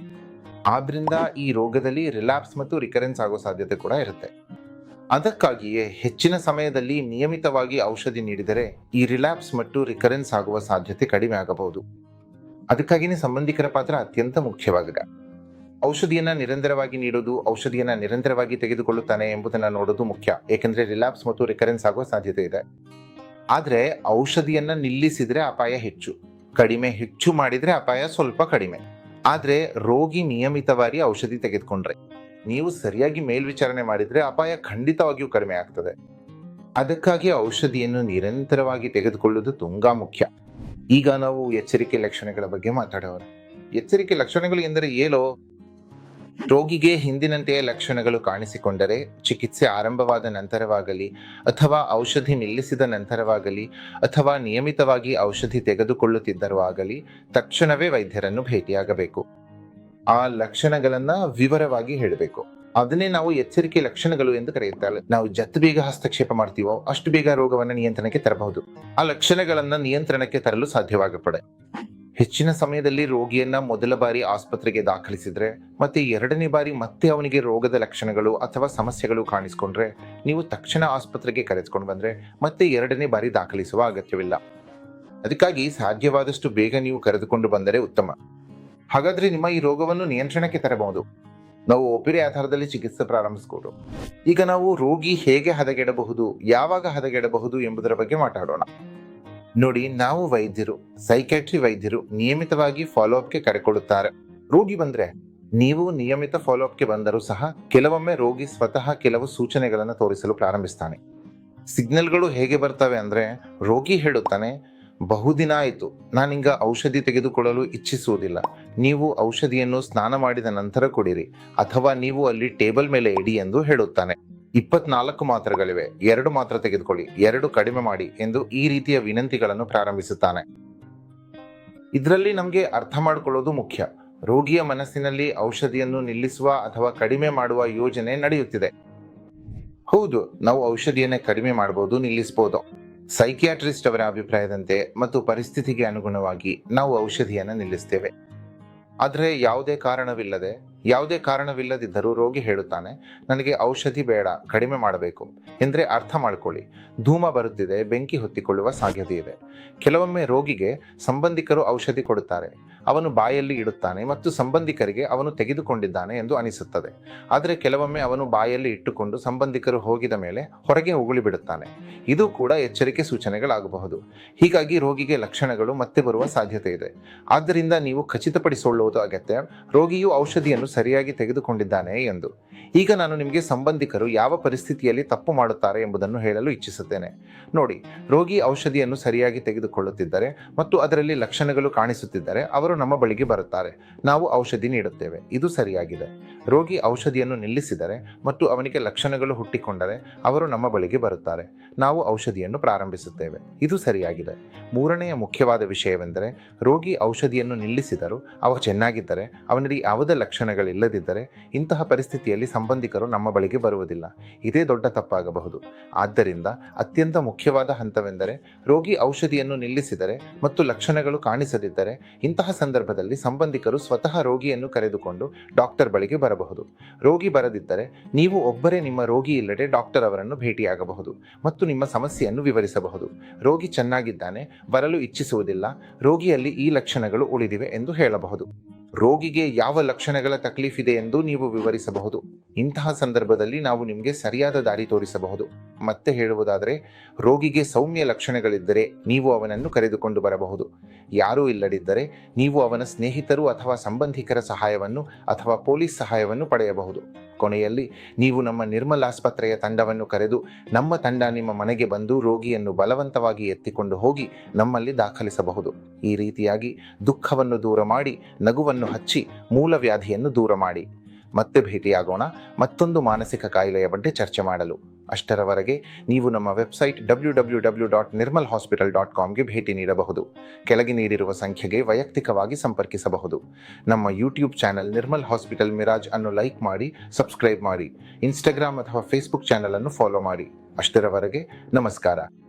[SPEAKER 1] ಆದ್ರಿಂದ ಈ ರೋಗದಲ್ಲಿ ರಿಲ್ಯಾಪ್ಸ್ ಮತ್ತು ರಿಕರೆನ್ಸ್ ಆಗೋ ಸಾಧ್ಯತೆ ಕೂಡ ಇರುತ್ತೆ. ಅದಕ್ಕಾಗಿಯೇ ಹೆಚ್ಚಿನ ಸಮಯದಲ್ಲಿ ನಿಯಮಿತವಾಗಿ ಔಷಧಿ ನೀಡಿದರೆ ಈ ರಿಲ್ಯಾಪ್ಸ್ ಮತ್ತು ರಿಕರೆನ್ಸ್ ಆಗುವ ಸಾಧ್ಯತೆ ಕಡಿಮೆ ಆಗಬಹುದು. ಅದಕ್ಕಾಗಿಯೇ ಸಂಬಂಧಿಕರ ಪಾತ್ರ ಅತ್ಯಂತ ಮುಖ್ಯವಾಗಿದೆ. ಔಷಧಿಯನ್ನ ನಿರಂತರವಾಗಿ ನೀಡೋದು, ಔಷಧಿಯನ್ನ ನಿರಂತರವಾಗಿ ತೆಗೆದುಕೊಳ್ಳುತ್ತಾನೆ ಎಂಬುದನ್ನು ನೋಡೋದು ಮುಖ್ಯ, ಏಕೆಂದ್ರೆ ರಿಲ್ಯಾಪ್ಸ್ ಮತ್ತು ರಿಕರೆನ್ಸ್ ಆಗುವ ಸಾಧ್ಯತೆ ಇದೆ. ಆದ್ರೆ ಔಷಧಿಯನ್ನ ನಿಲ್ಲಿಸಿದ್ರೆ ಅಪಾಯ ಹೆಚ್ಚು, ಕಡಿಮೆ ಹೆಚ್ಚು ಮಾಡಿದ್ರೆ ಅಪಾಯ ಸ್ವಲ್ಪ ಕಡಿಮೆ. ಆದ್ರೆ ರೋಗಿ ನಿಯಮಿತವಾಗಿ ಔಷಧಿ ತೆಗೆದುಕೊಂಡ್ರೆ, ನೀವು ಸರಿಯಾಗಿ ಮೇಲ್ವಿಚಾರಣೆ ಮಾಡಿದ್ರೆ ಅಪಾಯ ಖಂಡಿತವಾಗಿಯೂ ಕಡಿಮೆ ಆಗ್ತದೆ. ಅದಕ್ಕಾಗಿ ಔಷಧಿಯನ್ನು ನಿರಂತರವಾಗಿ ತೆಗೆದುಕೊಳ್ಳುವುದು ತುಂಬಾ ಮುಖ್ಯ. ಈಗ ನಾವು ಎಚ್ಚರಿಕೆ ಲಕ್ಷಣಗಳ ಬಗ್ಗೆ ಮಾತಾಡೋಣ. ಎಚ್ಚರಿಕೆ ಲಕ್ಷಣಗಳು ಎಂದರೆ ಏನೋ, ರೋಗಿಗೆ ಹಿಂದಿನಂತೆಯೇ ಲಕ್ಷಣಗಳು ಕಾಣಿಸಿಕೊಂಡರೆ, ಚಿಕಿತ್ಸೆ ಆರಂಭವಾದ ನಂತರವಾಗಲಿ ಅಥವಾ ಔಷಧಿ ನಿಲ್ಲಿಸಿದ ನಂತರವಾಗಲಿ ಅಥವಾ ನಿಯಮಿತವಾಗಿ ಔಷಧಿ ತೆಗೆದುಕೊಳ್ಳುತ್ತಿದ್ದರೂ ಆಗಲಿ ತಕ್ಷಣವೇ ವೈದ್ಯರನ್ನು ಭೇಟಿಯಾಗಬೇಕು. ಆ ಲಕ್ಷಣಗಳನ್ನ ವಿವರವಾಗಿ ಹೇಳಬೇಕು. ಅದನ್ನೇ ನಾವು ಎಚ್ಚರಿಕೆ ಲಕ್ಷಣಗಳು ಎಂದು ಕರೆಯುತ್ತಾರೆ. ನಾವು ಜತ್ತು ಬೇಗ ಹಸ್ತಕ್ಷೇಪ ಮಾಡ್ತೀವೋ ಅಷ್ಟು ಬೇಗ ರೋಗವನ್ನು ನಿಯಂತ್ರಣಕ್ಕೆ ತರಬಹುದು. ಆ ಲಕ್ಷಣಗಳನ್ನ ನಿಯಂತ್ರಣಕ್ಕೆ ತರಲು ಸಾಧ್ಯವಾಗಪಡೆ. ಹೆಚ್ಚಿನ ಸಮಯದಲ್ಲಿ ರೋಗಿಯನ್ನ ಮೊದಲ ಬಾರಿ ಆಸ್ಪತ್ರೆಗೆ ದಾಖಲಿಸಿದ್ರೆ ಮತ್ತೆ 2ನೇ ಬಾರಿ ಮತ್ತೆ ಅವನಿಗೆ ರೋಗದ ಲಕ್ಷಣಗಳು ಅಥವಾ ಸಮಸ್ಯೆಗಳು ಕಾಣಿಸಿಕೊಂಡ್ರೆ ನೀವು ತಕ್ಷಣ ಆಸ್ಪತ್ರೆಗೆ ಕರೆದುಕೊಂಡು ಬಂದ್ರೆ ಮತ್ತೆ 2ನೇ ಬಾರಿ ದಾಖಲಿಸುವ ಅಗತ್ಯವಿಲ್ಲ. ಅದಕ್ಕಾಗಿ ಸಾಧ್ಯವಾದಷ್ಟು ಬೇಗ ನೀವು ಕರೆದುಕೊಂಡು ಬಂದರೆ ಉತ್ತಮ. ಹಾಗಾದ್ರೆ ನಿಮ್ಮ ಈ ರೋಗವನ್ನು ನಿಯಂತ್ರಣಕ್ಕೆ ತರಬಹುದು. ನಾವು OPD ಆಧಾರದಲ್ಲಿ ಚಿಕಿತ್ಸೆ ಪ್ರಾರಂಭಿಸಬಹುದು. ಈಗ ನಾವು ರೋಗಿ ಹೇಗೆ ಹದಗೆಡಬಹುದು, ಯಾವಾಗ ಹದಗೆಡಬಹುದು ಎಂಬುದರ ಬಗ್ಗೆ ಮಾತಾಡೋಣ. ನೋಡಿ, ನಾವು ವೈದ್ಯರು, ಸೈಕ್ಯಾಟ್ರಿ ವೈದ್ಯರು ನಿಯಮಿತವಾಗಿ ಫಾಲೋಅಪ್ಗೆ ಕರೆಕೊಡುತ್ತಾರೆ. ರೋಗಿ ಬಂದ್ರೆ ನೀವು ನಿಯಮಿತ ಫಾಲೋಅಪ್ಗೆ ಬಂದರೂ ಸಹ ಕೆಲವೊಮ್ಮೆ ರೋಗಿ ಸ್ವತಃ ಕೆಲವು ಸೂಚನೆಗಳನ್ನು ತೋರಿಸಲು ಪ್ರಾರಂಭಿಸ್ತಾನೆ. ಸಿಗ್ನಲ್ಗಳು ಹೇಗೆ ಬರ್ತವೆ ಅಂದ್ರೆ, ರೋಗಿ ಹೇಳುತ್ತಾನೆ, ಬಹುದಿನ ಆಯಿತು ನಾನೀಗ ಔಷಧಿ ತೆಗೆದುಕೊಳ್ಳಲು ಇಚ್ಛಿಸುವುದಿಲ್ಲ. ನೀವು ಔಷಧಿಯನ್ನು ಸ್ನಾನ ಮಾಡಿದ ನಂತರ ಕೊಡಿರಿ ಅಥವಾ ನೀವು ಅಲ್ಲಿ ಟೇಬಲ್ ಮೇಲೆ ಇಡಿ ಎಂದು ಹೇಳುತ್ತಾನೆ. 24 ಮಾತ್ರೆಗಳಿವೆ, 2 ಮಾತ್ರೆ ತೆಗೆದುಕೊಳ್ಳಿ, 2 ಕಡಿಮೆ ಮಾಡಿ ಎಂದು ಈ ರೀತಿಯ ವಿನಂತಿಗಳನ್ನು ಪ್ರಾರಂಭಿಸುತ್ತಾನೆ. ಇದರಲ್ಲಿ ನಮಗೆ ಅರ್ಥ ಮಾಡಿಕೊಳ್ಳೋದು ಮುಖ್ಯ. ರೋಗಿಯ ಮನಸ್ಸಿನಲ್ಲಿ ಔಷಧಿಯನ್ನು ನಿಲ್ಲಿಸುವ ಅಥವಾ ಕಡಿಮೆ ಮಾಡುವ ಯೋಜನೆ ನಡೆಯುತ್ತಿದೆ. ಹೌದು, ನಾವು ಔಷಧಿಯನ್ನೇ ಕಡಿಮೆ ಮಾಡಬಹುದು, ನಿಲ್ಲಿಸಬಹುದು. ಸೈಕಿಯಾಟ್ರಿಸ್ಟ್ ಅವರ ಅಭಿಪ್ರಾಯದಂತೆ ಮತ್ತು ಪರಿಸ್ಥಿತಿಗೆ ಅನುಗುಣವಾಗಿ ನಾವು ಔಷಧಿಯನ್ನು ನಿಲ್ಲಿಸ್ತೇವೆ. ಆದರೆ ಯಾವುದೇ ಕಾರಣವಿಲ್ಲದಿದ್ದರೂ ರೋಗಿ ಹೇಳುತ್ತಾನೆ, ನನಗೆ ಔಷಧಿ ಬೇಡ, ಕಡಿಮೆ ಮಾಡಬೇಕು ಎಂದರೆ ಅರ್ಥ ಮಾಡ್ಕೊಳ್ಳಿ, ಧೂಮ ಬರುತ್ತಿದೆ, ಬೆಂಕಿ ಹೊತ್ತಿಕೊಳ್ಳುವ ಸಾಧ್ಯತೆ ಇದೆ. ಕೆಲವೊಮ್ಮೆ ರೋಗಿಗೆ ಸಂಬಂಧಿಕರು ಔಷಧಿ ಕೊಡುತ್ತಾರೆ, ಅವನು ಬಾಯಲ್ಲಿ ಇಡುತ್ತಾನೆ ಮತ್ತು ಸಂಬಂಧಿಕರಿಗೆ ಅವನು ತೆಗೆದುಕೊಂಡಿದ್ದಾನೆ ಎಂದು ಅನಿಸುತ್ತದೆ. ಆದರೆ ಕೆಲವೊಮ್ಮೆ ಅವನು ಬಾಯಲ್ಲಿ ಇಟ್ಟುಕೊಂಡು ಸಂಬಂಧಿಕರು ಹೋಗಿದ ಮೇಲೆ ಹೊರಗೆ ಉಗುಳಿ ಬಿಡುತ್ತಾನೆ. ಇದು ಕೂಡ ಎಚ್ಚರಿಕೆ ಸೂಚನೆಗಳಾಗಬಹುದು. ಹೀಗಾಗಿ ರೋಗಿಗೆ ಲಕ್ಷಣಗಳು ಮತ್ತೆ ಬರುವ ಸಾಧ್ಯತೆ ಇದೆ. ಆದ್ದರಿಂದ ನೀವು ಖಚಿತಪಡಿಸಿಕೊಳ್ಳುವುದು ಅಗತ್ಯ, ರೋಗಿಯು ಔಷಧಿಯನ್ನು ಸರಿಯಾಗಿ ತೆಗೆದುಕೊಂಡಿದ್ದಾನೆ ಎಂದು. ಈಗ ನಾನು ನಿಮಗೆ ಸಂಬಂಧಿಕರು ಯಾವ ಪರಿಸ್ಥಿತಿಯಲ್ಲಿ ತಪ್ಪು ಮಾಡುತ್ತಾರೆ ಎಂಬುದನ್ನು ಹೇಳಲು ಇಚ್ಛಿಸುತ್ತೇನೆ. ನೋಡಿ, ರೋಗಿ ಔಷಧಿಯನ್ನು ಸರಿಯಾಗಿ ತೆಗೆದುಕೊಳ್ಳುತ್ತಿದ್ದರೆ ಮತ್ತು ಅದರಲ್ಲಿ ಲಕ್ಷಣಗಳು ಕಾಣಿಸುತ್ತಿದ್ದರೆ ಅವರು ಅವರು ನಮ್ಮ ಬಳಿಗೆ ಬರುತ್ತಾರೆ. ನಾವು ಔಷಧಿ ನೀಡುತ್ತೇವೆ. ಇದು ಸರಿಯಾಗಿದೆ. ರೋಗಿ ಔಷಧಿಯನ್ನು ನಿಲ್ಲಿಸಿದರೆ ಮತ್ತು ಅವನಿಗೆ ಲಕ್ಷಣಗಳು ಹುಟ್ಟಿಕೊಂಡರೆ ಅವರು ನಮ್ಮ ಬಳಿಗೆ ಬರುತ್ತಾರೆ. ನಾವು ಔಷಧಿಯನ್ನು ಪ್ರಾರಂಭಿಸುತ್ತೇವೆ. ಇದು ಸರಿಯಾಗಿದೆ. ಮೂರನೆಯ ಮುಖ್ಯವಾದ ವಿಷಯವೆಂದರೆ ರೋಗಿ ಔಷಧಿಯನ್ನು ನಿಲ್ಲಿಸಿದರೂ ಅವ ಚೆನ್ನಾಗಿದ್ದರೆ, ಅವನಲ್ಲಿ ಯಾವುದೇ ಲಕ್ಷಣಗಳಿಲ್ಲದಿದ್ದರೆ ಇಂತಹ ಪರಿಸ್ಥಿತಿಯಲ್ಲಿ ಸಂಬಂಧಿಕರು ನಮ್ಮ ಬಳಿಗೆ ಬರುವುದಿಲ್ಲ. ಇದೇ ದೊಡ್ಡ ತಪ್ಪಾಗಬಹುದು. ಆದ್ದರಿಂದ ಅತ್ಯಂತ ಮುಖ್ಯವಾದ ಹಂತವೆಂದರೆ ರೋಗಿ ಔಷಧಿಯನ್ನು ನಿಲ್ಲಿಸಿದರೆ ಮತ್ತು ಲಕ್ಷಣಗಳು ಕಾಣಿಸದಿದ್ದರೆ ಇಂತಹ ಸಂದರ್ಭದಲ್ಲಿ ಸಂಬಂಧಿಕರು ಸ್ವತಃ ರೋಗಿಯನ್ನು ಕರೆದುಕೊಂಡು ಡಾಕ್ಟರ್ ಬಳಿಗೆ ಬರಬಹುದು. ರೋಗಿ ಬರದಿದ್ದರೆ ನೀವು ಒಬ್ಬರೇ ನಿಮ್ಮ ರೋಗಿ ಇಲ್ಲದೆ ಡಾಕ್ಟರ್ ಅವರನ್ನು ಭೇಟಿಯಾಗಬಹುದು ಮತ್ತು ನಿಮ್ಮ ಸಮಸ್ಯೆಯನ್ನು ವಿವರಿಸಬಹುದು. ರೋಗಿ ಚೆನ್ನಾಗಿದ್ದಾನೆ, ಬರಲು ಇಚ್ಛಿಸುವುದಿಲ್ಲ, ರೋಗಿಯಲ್ಲಿ ಈ ಲಕ್ಷಣಗಳು ಉಳಿದಿವೆ ಎಂದು ಹೇಳಬಹುದು. ರೋಗಿಗೆ ಯಾವ ಲಕ್ಷಣಗಳ ತಕ್ಲೀಫ್ ಇದೆ ಎಂದು ನೀವು ವಿವರಿಸಬಹುದು. ಇಂತಹ ಸಂದರ್ಭದಲ್ಲಿ ನಾವು ನಿಮಗೆ ಸರಿಯಾದ ದಾರಿ ತೋರಿಸಬಹುದು. ಮತ್ತೆ ಹೇಳುವುದಾದರೆ, ರೋಗಿಗೆ ಸೌಮ್ಯ ಲಕ್ಷಣಗಳಿದ್ದರೆ ನೀವು ಅವನನ್ನು ಕರೆದುಕೊಂಡು ಬರಬಹುದು. ಯಾರೂ ಇಲ್ಲದಿದ್ದರೆ ನೀವು ಅವನ ಸ್ನೇಹಿತರು ಅಥವಾ ಸಂಬಂಧಿಕರ ಸಹಾಯವನ್ನು ಅಥವಾ ಪೊಲೀಸ್ ಸಹಾಯವನ್ನು ಪಡೆಯಬಹುದು. ಕೊನೆಯಲ್ಲಿ ನೀವು ನಮ್ಮ ನಿರ್ಮಲ್ ಆಸ್ಪತ್ರೆಯ ತಂಡವನ್ನು ಕರೆದು ನಮ್ಮ ತಂಡ ನಿಮ್ಮ ಮನೆಗೆ ಬಂದು ರೋಗಿಯನ್ನು ಬಲವಂತವಾಗಿ ಎತ್ತಿಕೊಂಡು ಹೋಗಿ ನಮ್ಮಲ್ಲಿ ದಾಖಲಿಸಬಹುದು. ಈ ರೀತಿಯಾಗಿ ದುಃಖವನ್ನು ದೂರ ಮಾಡಿ, ನಗುವನ್ನು ಹಚ್ಚಿ, ಮೂಲ ವ್ಯಾಧಿಯನ್ನು ದೂರ ಮಾಡಿ. ಮತ್ತೆ ಭೇಟಿಯಾಗೋಣ ಮತ್ತೊಂದು ಮಾನಸಿಕ ಕಾಯಿಲೆಯ ಬಗ್ಗೆ ಚರ್ಚೆ ಮಾಡಲು. ಅಷ್ಟರವರೆಗೆ ನೀವು ನಮ್ಮ ವೆಬ್ಸೈಟ್ www.nirmalhospital.comಗೆ ಭೇಟಿ ನೀಡಬಹುದು. ಕೆಳಗೆ ನೀಡಿರುವ ಸಂಖ್ಯೆಗೆ ವೈಯಕ್ತಿಕವಾಗಿ ಸಂಪರ್ಕಿಸಬಹುದು. ನಮ್ಮ YouTube channel Nirmal hospital Miraj ಅನ್ನು ಲೈಕ್ ಮಾಡಿ, ಸಬ್ಸ್ಕ್ರೈಬ್ ಮಾಡಿ. ಇನ್ಸ್ಟಾಗ್ರಾಮ್ ಅಥವಾ ಫೇಸ್ಬುಕ್ ಚಾನೆಲ್ ಅನ್ನು ಫಾಲೋ ಮಾಡಿ. ಅಷ್ಟರವರೆಗೆ ನಮಸ್ಕಾರ.